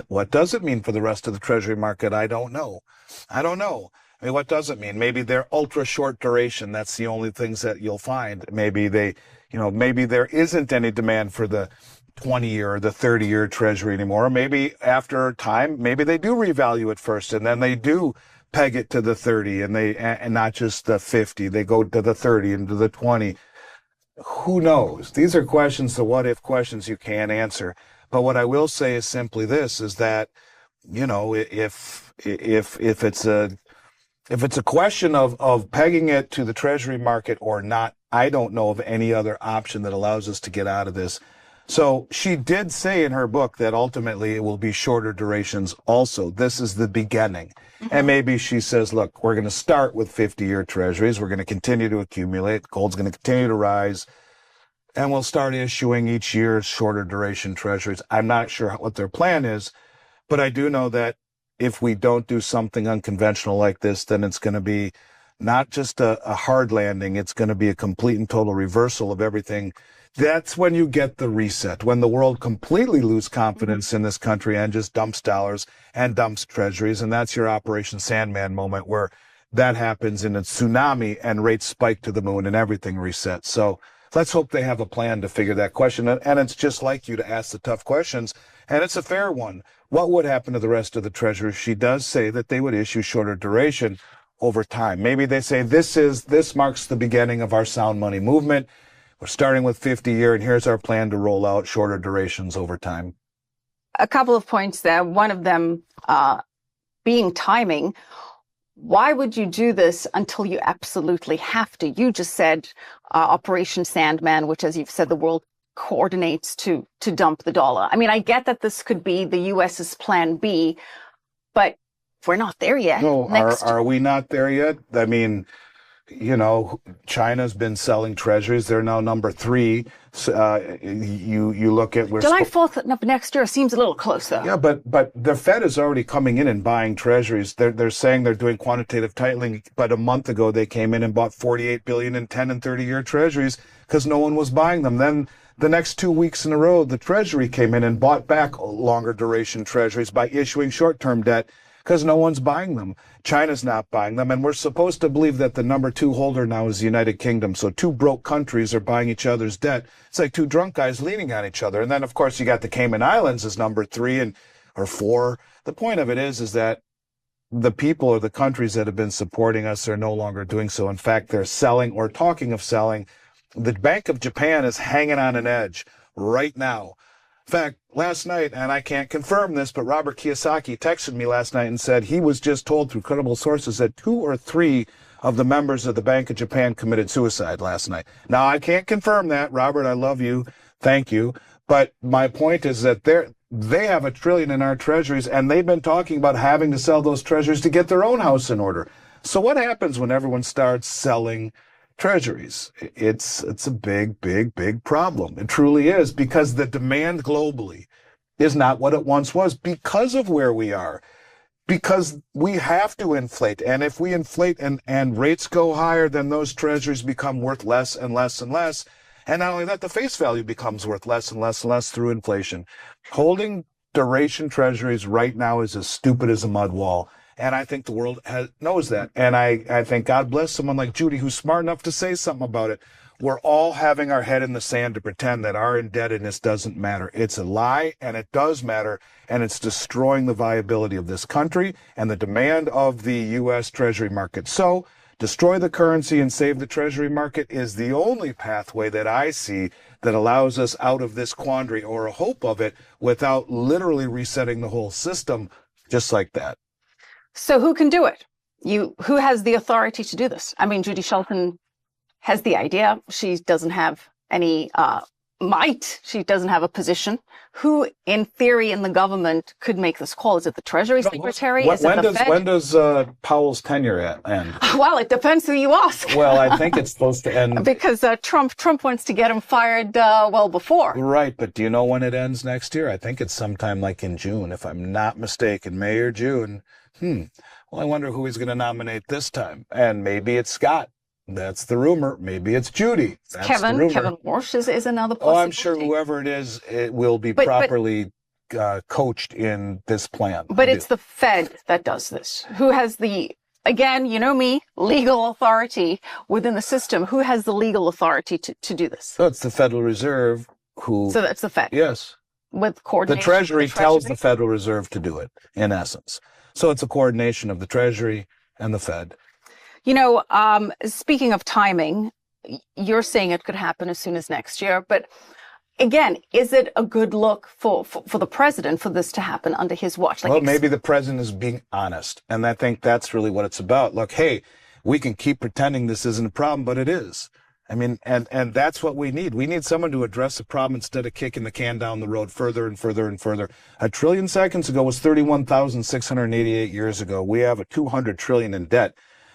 what does it mean for the rest of the treasury market? I don't know. What does it mean? Maybe they're ultra short duration. That's the only things that you'll find. Maybe maybe there isn't any demand for the 20-year or the 30-year Treasury anymore. Maybe after time, maybe they do revalue it first, and then they do peg it to the 30, and not just the 50. They go to the 30 and to the 20. Who knows? These are questions, the what-if questions you can't answer. But what I will say is simply this: is that, you know, if it's a question of pegging it to the Treasury market or not, I don't know of any other option that allows us to get out of this. So she did say in her book that ultimately it will be shorter durations also. This is the beginning. And maybe she says, look, we're going to start with 50-year Treasuries. We're going to continue to accumulate. Gold's going to continue to rise. And we'll start issuing each year shorter duration Treasuries. I'm not sure what their plan is, but I do know that if we don't do something unconventional like this, then it's going to be not just a hard landing. It's going to be a complete and total reversal of everything. That's when you get the reset, when the world completely loses confidence in this country and just dumps dollars and dumps treasuries. And that's your Operation Sandman moment, where that happens in a tsunami and rates spike to the moon and everything resets. So let's hope they have a plan to figure that question. And it's just like you to ask the tough questions. And it's a fair one. What would happen to the rest of the treasury? She does say that they would issue shorter duration over time. Maybe they say this marks the beginning of our sound money movement. We're starting with 50-year, and here's our plan to roll out shorter durations over time. A couple of points there. One of them being timing. Why would you do this until you absolutely have to? You just said Operation Sandman, which, as you've said, the world coordinates to dump the dollar. I mean, I get that this could be the U.S.'s plan B, but we're not there yet. No, are we not there yet? I mean, you know, China's been selling treasuries. They're now number 3. You look at July 4th of next year seems a little close, though. Yeah, but the Fed is already coming in and buying treasuries. They're saying they're doing quantitative tightening, but a month ago they came in and bought $48 billion in 10 and 30-year treasuries because no one was buying them. Then the next 2 weeks in a row, the Treasury came in and bought back longer duration treasuries by issuing short-term debt because no one's buying them. China's not buying them, and we're supposed to believe that the number 2 holder now is the United Kingdom. So 2 broke countries are buying each other's debt. It's like 2 drunk guys leaning on each other. And then, of course, you got the Cayman Islands as number 3 or 4. The point of it is that the people or the countries that have been supporting us are no longer doing so. In fact, they're selling or talking of selling. The Bank of Japan is hanging on an edge right now. In fact, last night, and I can't confirm this, but Robert Kiyosaki texted me last night and said he was just told through credible sources that 2 or 3 of the members of the Bank of Japan committed suicide last night. Now, I can't confirm that. Robert, I love you. Thank you. But my point is that they have $1 trillion in our treasuries, and they've been talking about having to sell those treasuries to get their own house in order. So what happens when everyone starts selling treasuries? It's a big, big, big problem. It truly is, because the demand globally is not what it once was because of where we are, because we have to inflate. And if we inflate and rates go higher, then those treasuries become worth less and less and less. And not only that, the face value becomes worth less and less and less through inflation. Holding duration treasuries right now is as stupid as a mud wall. And I think the world knows that. And I think God bless someone like Judy who's smart enough to say something about it. We're all having our head in the sand to pretend that our indebtedness doesn't matter. It's a lie, and it does matter, and it's destroying the viability of this country and the demand of the U.S. Treasury market. So destroy the currency and save the Treasury market is the only pathway that I see that allows us out of this quandary, or a hope of it, without literally resetting the whole system just like that. So who can do it? Who has the authority to do this? I mean, Judy Shelton has the idea. She doesn't have any might. She doesn't have a position. Who, in theory, in the government could make this call? Is it the Treasury Secretary? Is it the Fed? When does Powell's tenure end? Well, it depends who you ask. Well, I think it's supposed to end because Trump wants to get him fired well before. Right, but do you know when it ends next year? I think it's sometime like in June, if I'm not mistaken, May or June. Well, I wonder who he's going to nominate this time. And maybe it's Scott. That's the rumor. Maybe it's Judy. That's Kevin the rumor. Kevin Warsh is another possibility. Oh, I'm sure whoever it is, it will be properly coached in this plan. But it's the Fed that does this. Who has again, you know me, legal authority within the system. Who has the legal authority to do this? So it's the Federal Reserve, who. So that's the Fed. Yes. With The coordination. Treasury tells the Federal Reserve to do it, in essence. So it's a coordination of the Treasury and the Fed. You know, speaking of timing, you're saying it could happen as soon as next year. But again, is it a good look for the president for this to happen under his watch? Well, maybe the president is being honest. And I think that's really what it's about. Look, hey, we can keep pretending this isn't a problem, but it is. I mean, and that's what we need. We need someone to address the problem instead of kicking the can down the road further and further and further. 1 trillion seconds ago was 31,688 years ago. We have a 200 trillion in debt.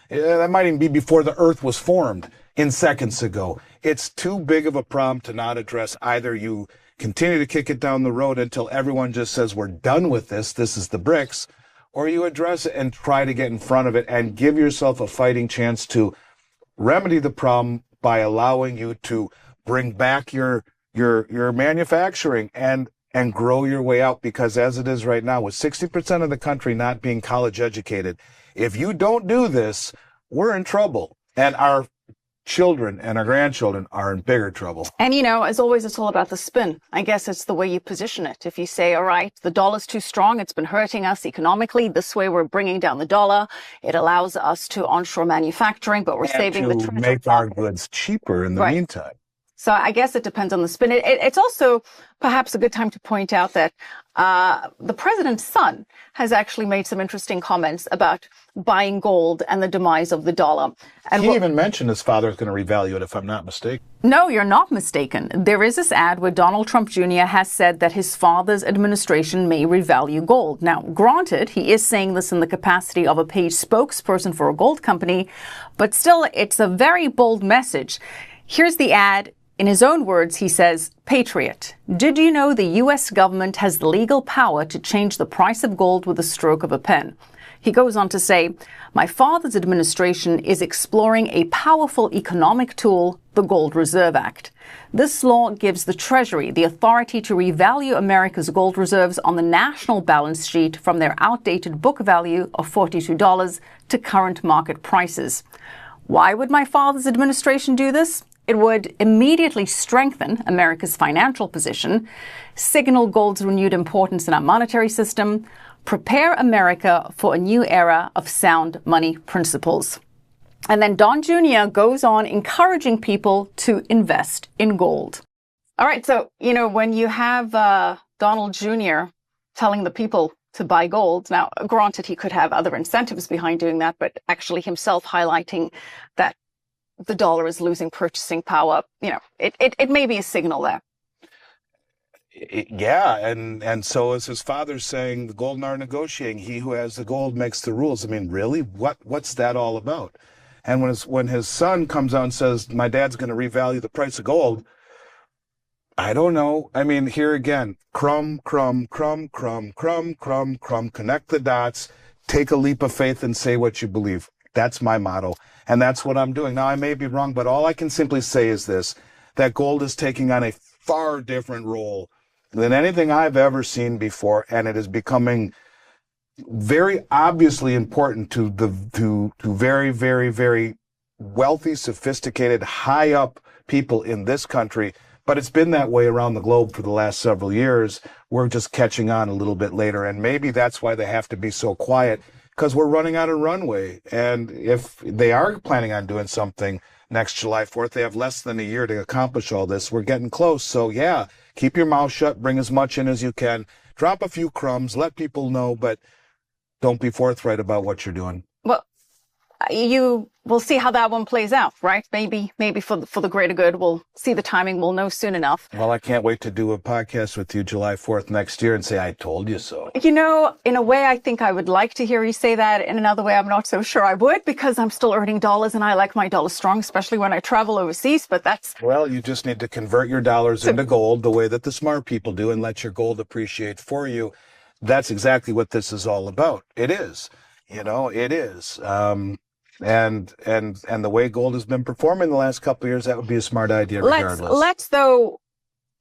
That might even be before the earth was formed in seconds ago. It's too big of a problem to not address. Either you continue to kick it down the road until everyone just says we're done with this is the BRICS, or you address it and try to get in front of it and give yourself a fighting chance to remedy the problem by allowing you to bring back your manufacturing and grow your way out. Because as it is right now, with 60% of the country not being college educated, if you don't do this, we're in trouble. And our children and our grandchildren are in bigger trouble. And, you know, as always, it's all about the spin. I guess it's the way you position it. If you say, all right, the dollar's too strong, it's been hurting us economically. This way we're bringing down the dollar. It allows us to onshore manufacturing, but we're saving the treasury. Make our goods cheaper in the meantime. So I guess it depends on the spin. It's also perhaps a good time to point out that the president's son has actually made some interesting comments about buying gold and the demise of the dollar. And he even mentioned his father is going to revalue it, if I'm not mistaken. No, you're not mistaken. There is this ad where Donald Trump Jr. has said that his father's administration may revalue gold. Now, granted, he is saying this in the capacity of a paid spokesperson for a gold company, but still, it's a very bold message. Here's the ad. In his own words, he says, "Patriot, did you know the U.S. government has the legal power to change the price of gold with a stroke of a pen?" He goes on to say, "My father's administration is exploring a powerful economic tool, the Gold Reserve Act. This law gives the Treasury the authority to revalue America's gold reserves on the national balance sheet from their outdated book value of $42 to current market prices. Why would my father's administration do this? It would immediately strengthen America's financial position, signal gold's renewed importance in our monetary system, prepare America for a new era of sound money principles." And then Don Jr. goes on encouraging people to invest in gold. All right, so, you know, when you have Donald Jr. telling the people to buy gold, now, granted, he could have other incentives behind doing that, but actually himself highlighting that the dollar is losing purchasing power, you know, it may be a signal there. Yeah, and so as his father's saying, the golden are negotiating. He who has the gold makes the rules. I mean, really? What's that all about? And when his son comes out and says, my dad's going to revalue the price of gold, I don't know. I mean, here again, crumb, crumb, crumb, crumb, crumb, crumb, crumb, connect the dots, take a leap of faith and say what you believe. That's my motto. And that's what I'm doing. Now, I may be wrong, but all I can simply say is this, that gold is taking on a far different role than anything I've ever seen before. And it is becoming very obviously important to very, very, very wealthy, sophisticated, high up people in this country. But it's been that way around the globe for the last several years. We're just catching on a little bit later. And maybe that's why they have to be so quiet, because we're running out of runway. And if they are planning on doing something next July 4th, they have less than a year to accomplish all this. We're getting close. So yeah, keep your mouth shut, bring as much in as you can, drop a few crumbs, let people know, but don't be forthright about what you're doing. Well, we'll see how that one plays out, right? Maybe for the greater good. We'll see the timing. We'll know soon enough. Well, I can't wait to do a podcast with you July 4th next year and say, I told you so. You know, in a way, I think I would like to hear you say that. In another way, I'm not so sure I would, because I'm still earning dollars and I like my dollar strong, especially when I travel overseas. But that's... Well, you just need to convert your dollars into gold the way that the smart people do and let your gold appreciate for you. That's exactly what this is all about. It is. You know, it is. And the way gold has been performing the last couple of years, that would be a smart idea regardless. Let's though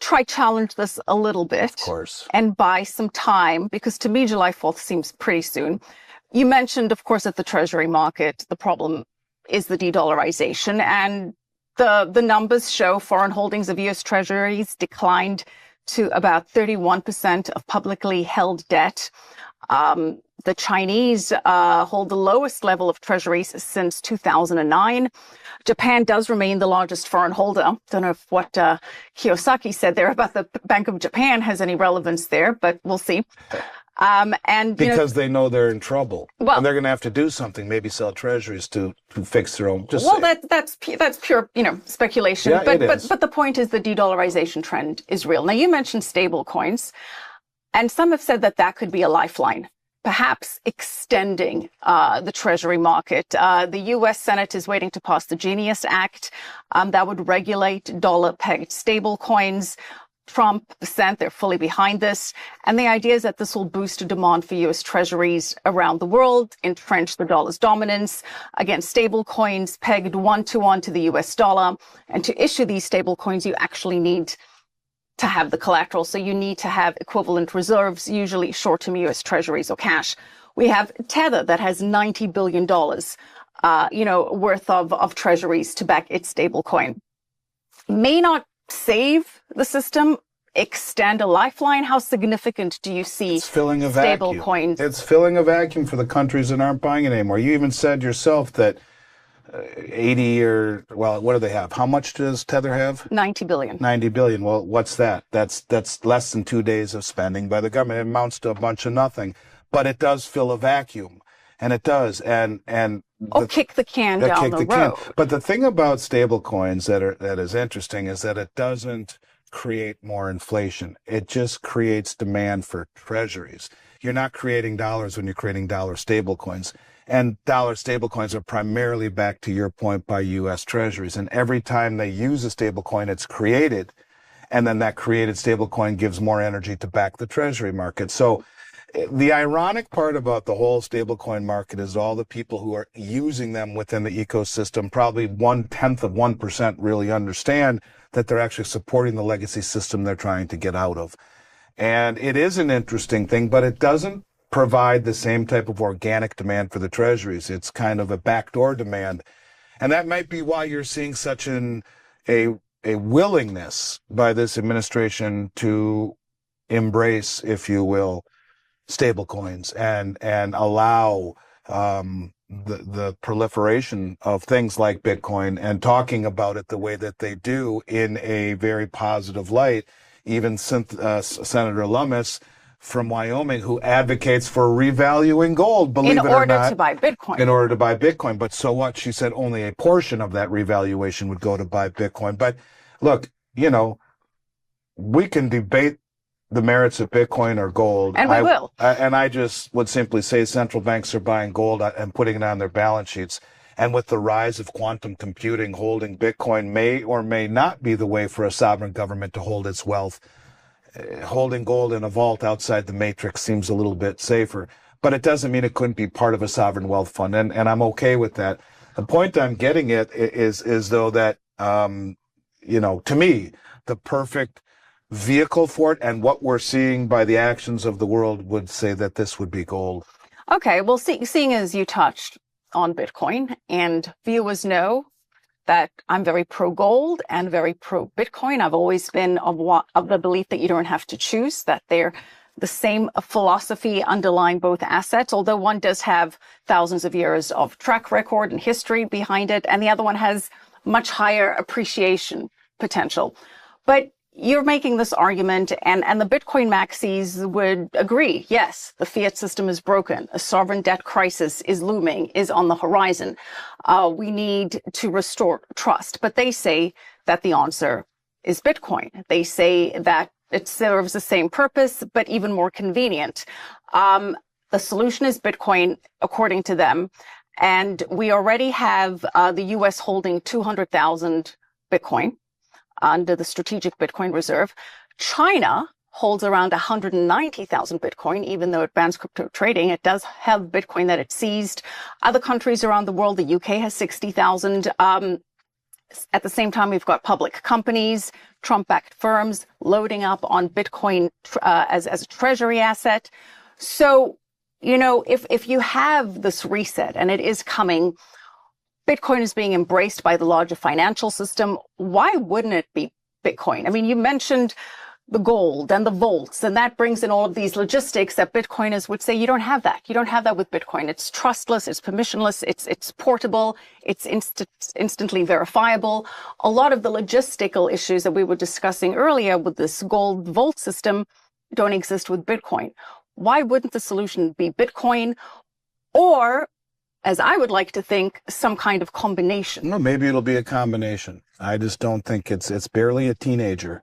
try challenge this a little bit. Of course. And buy some time, because to me, July 4th seems pretty soon. You mentioned, of course, at the Treasury market, the problem is the de-dollarization. And The numbers show foreign holdings of U.S. Treasuries declined to about 31% of publicly held debt. The Chinese hold the lowest level of treasuries since 2009. Japan does remain the largest foreign holder. Don't know if what Kiyosaki said there about the Bank of Japan has any relevance there, but we'll see. And because they know they're in trouble, well, and they're going to have to do something, maybe sell treasuries to fix their own. That's pure speculation. Yeah, but the point is the de-dollarization trend is real. Now you mentioned stable coins, and some have said that could be a lifeline, perhaps extending the Treasury market. The U.S. Senate is waiting to pass the Genius Act that would regulate dollar-pegged stable coins. Trump, the Senate, they're fully behind this. And the idea is that this will boost demand for U.S. treasuries around the world, entrench the dollar's dominance against stable coins pegged 1-to-1 to the U.S. dollar. And to issue these stable coins, you actually need to have the collateral. So you need to have equivalent reserves, usually short-term U.S. treasuries or cash. We have Tether that has $90 billion, worth of treasuries to back its stable coin. May not save the system, extend a lifeline. How significant do you see it's filling a stable vacuum. coins? It's filling a vacuum for the countries that aren't buying it anymore. You even said yourself that 80 or, well, what do they have? How much does Tether have? 90 billion. 90 billion. Well, what's that? That's less than 2 days of spending by the government. It amounts to a bunch of nothing, but it does fill a vacuum, and it does. And kick the can down the road. But the thing about stable coins that is interesting is that it doesn't create more inflation. It just creates demand for treasuries. You're not creating dollars when you're creating dollar stable coins. And dollar stable coins are primarily, back to your point, by U.S. treasuries. And every time they use a stable coin, it's created. And then that created stable coin gives more energy to back the treasury market. So the ironic part about the whole stablecoin market is all the people who are using them within the ecosystem, probably 0.1% really understand that they're actually supporting the legacy system they're trying to get out of. And it is an interesting thing, but it doesn't provide the same type of organic demand for the treasuries. It's kind of a backdoor demand. And that might be why you're seeing such a willingness by this administration to embrace, if you will, stable coins and allow the proliferation of things like Bitcoin, and talking about it the way that they do in a very positive light. Even Senator Lummis from Wyoming, who advocates for revaluing gold, believe it or not. In order to buy Bitcoin. In order to buy Bitcoin. But so what? She said only a portion of that revaluation would go to buy Bitcoin. But look, we can debate the merits of Bitcoin or gold. And we will. And I just would simply say central banks are buying gold and putting it on their balance sheets. And with the rise of quantum computing, holding Bitcoin may or may not be the way for a sovereign government to hold its wealth. Holding gold in a vault outside the matrix seems a little bit safer. But it doesn't mean it couldn't be part of a sovereign wealth fund. And I'm okay with that. The point I'm getting at is though that, to me, the perfect vehicle for it, and what we're seeing by the actions of the world, would say that this would be gold. Okay, well, seeing as you touched on Bitcoin, and viewers know that I'm very pro-gold and very pro-Bitcoin. I've always been of the belief that you don't have to choose, that they're the same philosophy underlying both assets, although one does have thousands of years of track record and history behind it, and the other one has much higher appreciation potential. But you're making this argument, and the Bitcoin maxis would agree. Yes, the fiat system is broken. A sovereign debt crisis is looming, is on the horizon. We need to restore trust. But they say that the answer is Bitcoin. They say that it serves the same purpose, but even more convenient. The solution is Bitcoin, according to them. And we already have the U.S. holding 200,000 Bitcoin under the Strategic Bitcoin Reserve. China holds around 190,000 Bitcoin, even though it bans crypto trading. It does have Bitcoin that it seized. Other countries around the world, the UK has 60,000. At the same time, we've got public companies, Trump-backed firms loading up on Bitcoin as a treasury asset. So, if you have this reset, and it is coming, Bitcoin is being embraced by the larger financial system. Why wouldn't it be Bitcoin? I mean, you mentioned the gold and the volts, and that brings in all of these logistics that Bitcoiners would say you don't have that. You don't have that with Bitcoin. It's trustless, it's permissionless, it's portable, it's instantly verifiable. A lot of the logistical issues that we were discussing earlier with this gold vault system don't exist with Bitcoin. Why wouldn't the solution be Bitcoin, or, as I would like to think, some kind of combination? Well, maybe it'll be a combination. I just don't think it's barely a teenager.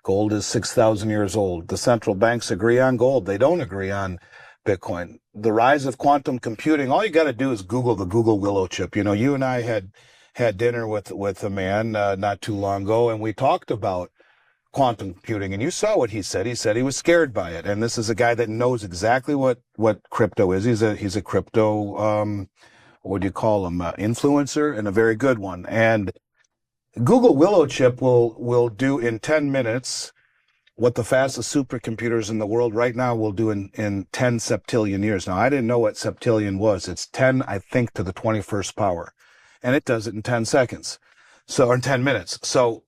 Gold is 6,000 years old. The central banks agree on gold. They don't agree on Bitcoin. The rise of quantum computing, all you got to do is Google the Google Willow chip. You know, you and I had dinner with a man not too long ago, and we talked about quantum computing, and you saw what he said. He said he was scared by it. And this is a guy that knows exactly what crypto is. He's a crypto, what do you call him, influencer, and a very good one. And Google Willow chip will do in 10 minutes what the fastest supercomputers in the world right now will do in 10 septillion years. Now, I didn't know what septillion was. It's 10, I think, to the 21st power. And it does it in 10 seconds. So, or in 10 minutes. So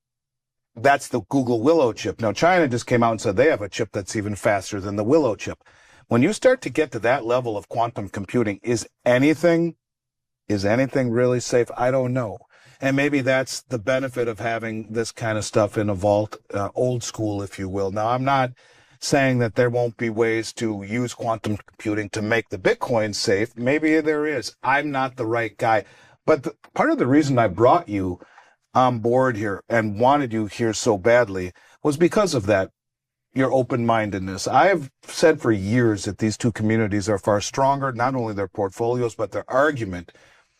that's the Google Willow chip. Now, China just came out and said they have a chip that's even faster than the Willow chip. When you start to get to that level of quantum computing, is anything really safe? I don't know. And maybe that's the benefit of having this kind of stuff in a vault, old school, if you will. Now, I'm not saying that there won't be ways to use quantum computing to make the Bitcoin safe. Maybe there is. I'm not the right guy. But part of the reason I brought you on board here and wanted you here so badly was because of that, your open-mindedness. I have said for years that these two communities are far stronger, not only their portfolios, but their argument,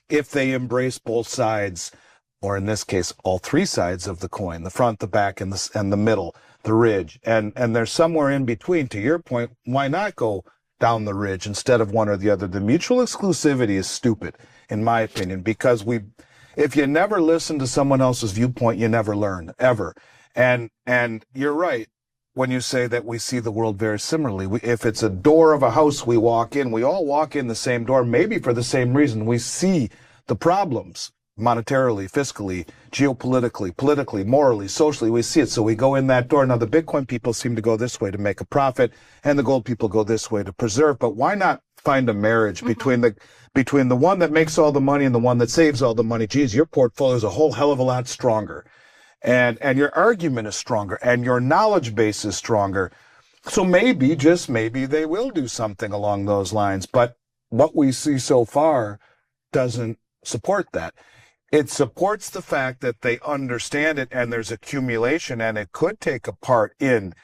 if they embrace both sides, or in this case, all three sides of the coin, the front, the back, and the middle, the ridge. And there's somewhere in between. To your point, why not go down the ridge instead of one or the other? The mutual exclusivity is stupid, in my opinion, because if you never listen to someone else's viewpoint, you never learn, ever. And you're right when you say that we see the world very similarly. If it's a door of a house we walk in, we all walk in the same door, maybe for the same reason. We see the problems. Monetarily, fiscally, geopolitically, politically, morally, socially, we see it. So we go in that door. Now, the Bitcoin people seem to go this way to make a profit, and the gold people go this way to preserve. But why not find a marriage between the one that makes all the money and the one that saves all the money? Geez, your portfolio is a whole hell of a lot stronger, and your argument is stronger, and your knowledge base is stronger. So maybe, just maybe, they will do something along those lines. But what we see so far doesn't support that. It supports the fact that they understand it and there's accumulation, and it could take a part in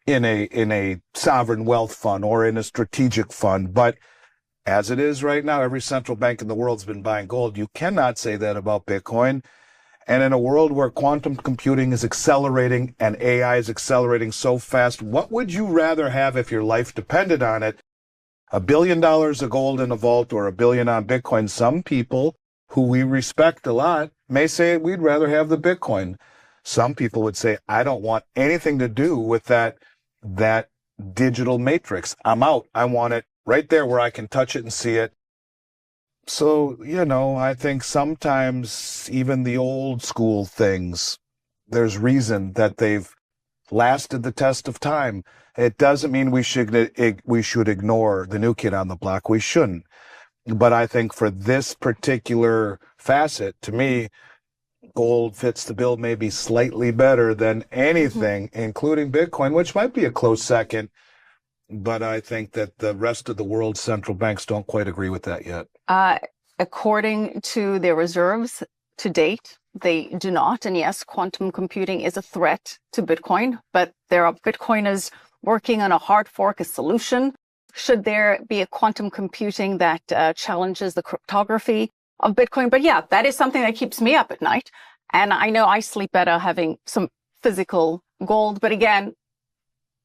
a sovereign wealth fund or in a strategic fund. But as it is right now, every central bank in the world's been buying gold. You cannot say that about Bitcoin. And in a world where quantum computing is accelerating and AI is accelerating so fast, what would you rather have if your life depended on it? $1 billion of gold in a vault or $1 billion on Bitcoin? Some people who we respect a lot may say we'd rather have the Bitcoin. Some people would say, I don't want anything to do with that digital matrix. I'm out. I want it right there where I can touch it and see it. So, I think sometimes even the old school things, there's reason that they've lasted the test of time. It doesn't mean we should ignore the new kid on the block. We shouldn't. But I think for this particular facet, to me, gold fits the bill maybe slightly better than anything, including Bitcoin, which might be a close second. But I think that the rest of the world's central banks don't quite agree with that yet. According to their reserves to date, they do not. And yes, quantum computing is a threat to Bitcoin, but there are Bitcoiners working on a hard fork, a solution. Should there be a quantum computing that challenges the cryptography of Bitcoin? But yeah, that is something that keeps me up at night. And I know I sleep better having some physical gold. But again,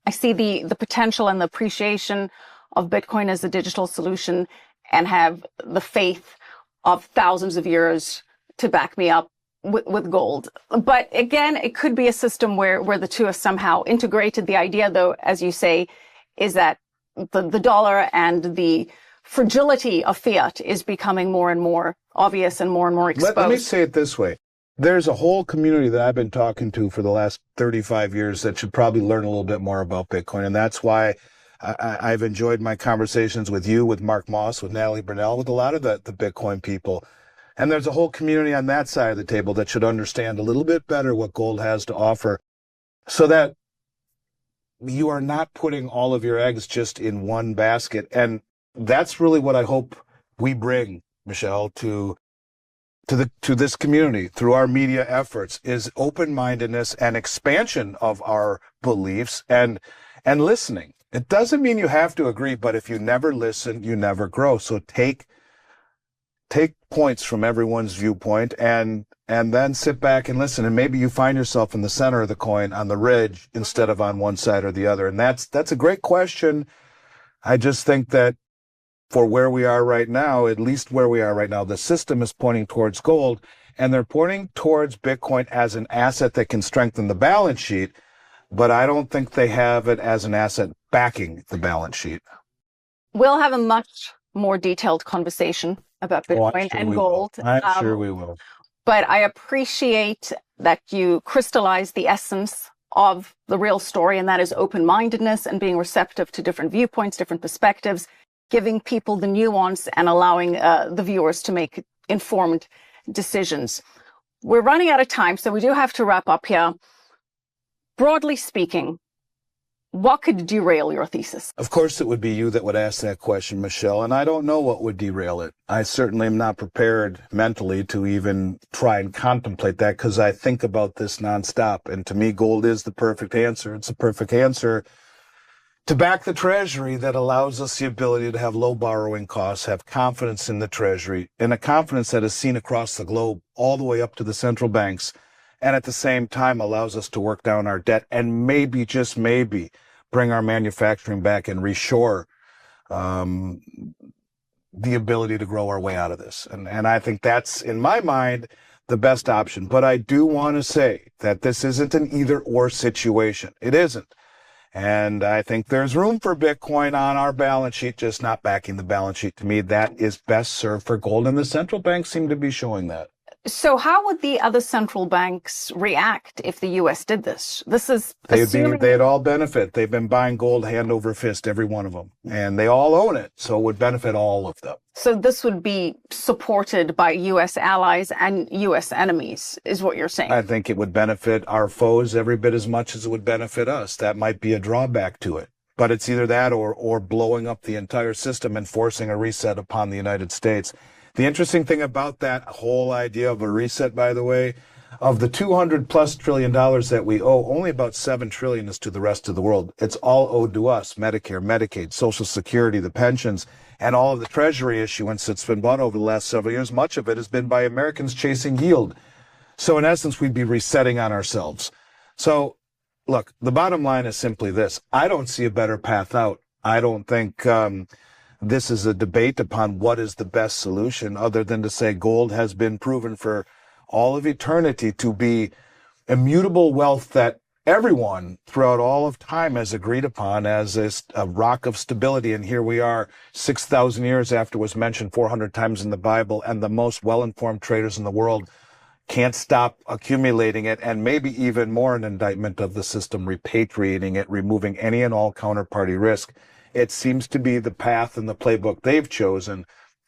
I see the potential and the appreciation of Bitcoin as a digital solution and have the faith of thousands of years to back me up with gold. But again, it could be a system where the two are somehow integrated. The idea, though, as you say, is that the dollar and the fragility of fiat is becoming more and more obvious and more exposed. Let me say it this way. There's a whole community that I've been talking to for the last 35 years that should probably learn a little bit more about Bitcoin. And that's why I've enjoyed my conversations with you, with Mark Moss, with Natalie Brunell, with a lot of the Bitcoin people. And there's a whole community on that side of the table that should understand a little bit better what gold has to offer, so that you are not putting all of your eggs just in one basket. And that's really what I hope we bring, Michelle, to this community through our media efforts, is open-mindedness and expansion of our beliefs and listening. It doesn't mean you have to agree, but if you never listen, you never grow. So take points from everyone's viewpoint and then sit back and listen. And maybe you find yourself in the center of the coin, on the ridge, instead of on one side or the other. And that's a great question. I just think that for where we are right now, at least where we are right now, the system is pointing towards gold, and they're pointing towards Bitcoin as an asset that can strengthen the balance sheet. But I don't think they have it as an asset backing the balance sheet. We'll have a much more detailed conversation about Bitcoin and gold. I'm sure we will. But I appreciate that you crystallize the essence of the real story, and that is open-mindedness and being receptive to different viewpoints, different perspectives, giving people the nuance and allowing the viewers to make informed decisions. We're running out of time, so we do have to wrap up here. Broadly speaking, what could derail your thesis? Of course, it would be you that would ask that question, Michelle, and I don't know what would derail it. I certainly am not prepared mentally to even try and contemplate that, because I think about this nonstop. And to me, gold is the perfect answer. It's a perfect answer to back the Treasury that allows us the ability to have low borrowing costs, have confidence in the Treasury, and a confidence that is seen across the globe all the way up to the central banks, and at the same time allows us to work down our debt and maybe, just maybe, bring our manufacturing back and reshore the ability to grow our way out of this. And I think that's, in my mind, the best option. But I do want to say that this isn't an either-or situation. It isn't. And I think there's room for Bitcoin on our balance sheet, just not backing the balance sheet. To me, that is best served for gold, and the central banks seem to be showing that. So how would the other central banks react if the U.S. did this? This is they'd all benefit. They've been buying gold hand over fist, every one of them, and they all own it, so it would benefit all of them. So this would be supported by U.S. allies and U.S. enemies, is what you're saying? I think it would benefit our foes every bit as much as it would benefit us. That might be a drawback to it, but it's either that or blowing up the entire system and forcing a reset upon the United States. The interesting thing about that whole idea of a reset, by the way, of the $200+ trillion that we owe, only about $7 trillion is to the rest of the world. It's all owed to us: Medicare, Medicaid, Social Security, the pensions, and all of the Treasury issuance that's been bought over the last several years. Much of it has been by Americans chasing yield. So in essence, we'd be resetting on ourselves. So look, the bottom line is simply this. I don't see a better path out. I don't think this is a debate upon what is the best solution, other than to say gold has been proven for all of eternity to be immutable wealth that everyone throughout all of time has agreed upon as a rock of stability. And here we are 6,000 years after it was mentioned 400 times in the Bible, and the most well-informed traders in the world can't stop accumulating it, and maybe even more an indictment of the system, repatriating it, removing any and all counterparty risk. It seems to be the path and the playbook they've chosen.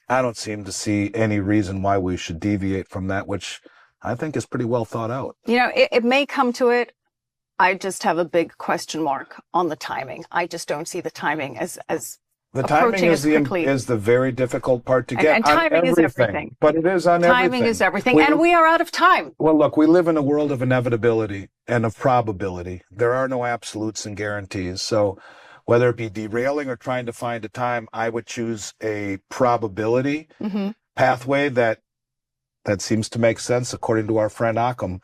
I don't seem to see any reason why we should deviate from that, which I think is pretty well thought out. You know, it may come to it. I just have a big question mark on the timing. I just don't see the timing as the timing is the very difficult part to get. And timing is everything. But it is on everything. Timing is everything. And we are out of time. Well, look, we live in a world of inevitability and of probability. There are no absolutes and guarantees. So whether it be derailing or trying to find a time, I would choose a probability pathway that seems to make sense, according to our friend Occam.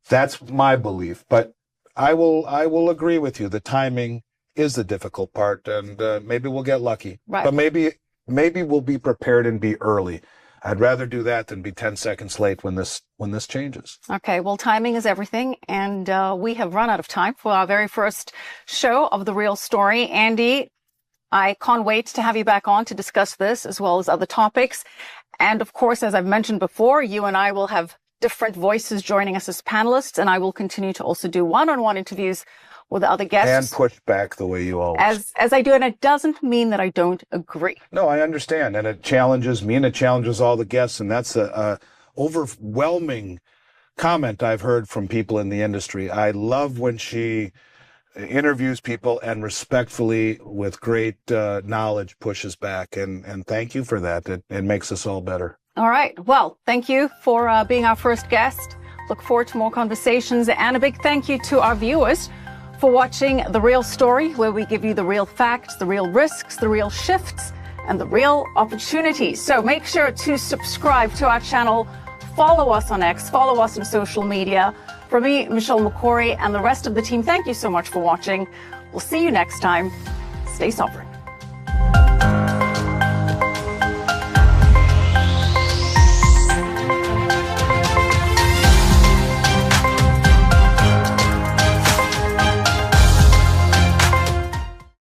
That's my belief. But I will agree with you. The timing is the difficult part, and maybe we'll get lucky. Right. But maybe we'll be prepared and be early. I'd rather do that than be 10 seconds late when this changes. Okay, well, timing is everything, and we have run out of time for our very first show of The Real Story. Andy, I can't wait to have you back on to discuss this as well as other topics. And of course, as I've mentioned before, you and I will have different voices joining us as panelists, and I will continue to also do one-on-one interviews with other guests. And push back the way you always. As I do, and it doesn't mean that I don't agree. No, I understand. And it challenges me and it challenges all the guests. And that's a overwhelming comment I've heard from people in the industry. I love when she interviews people and respectfully, with great knowledge, pushes back. And thank you for that. It makes us all better. All right. Well, thank you for being our first guest. Look forward to more conversations. And a big thank you to our viewers for watching The Real Story, where we give you the real facts, the real risks, the real shifts, and the real opportunities. So make sure to subscribe to our channel, follow us on X, follow us on social media. For me, Michelle McCory, and the rest of the team, thank you so much for watching. We'll see you next time. Stay sovereign.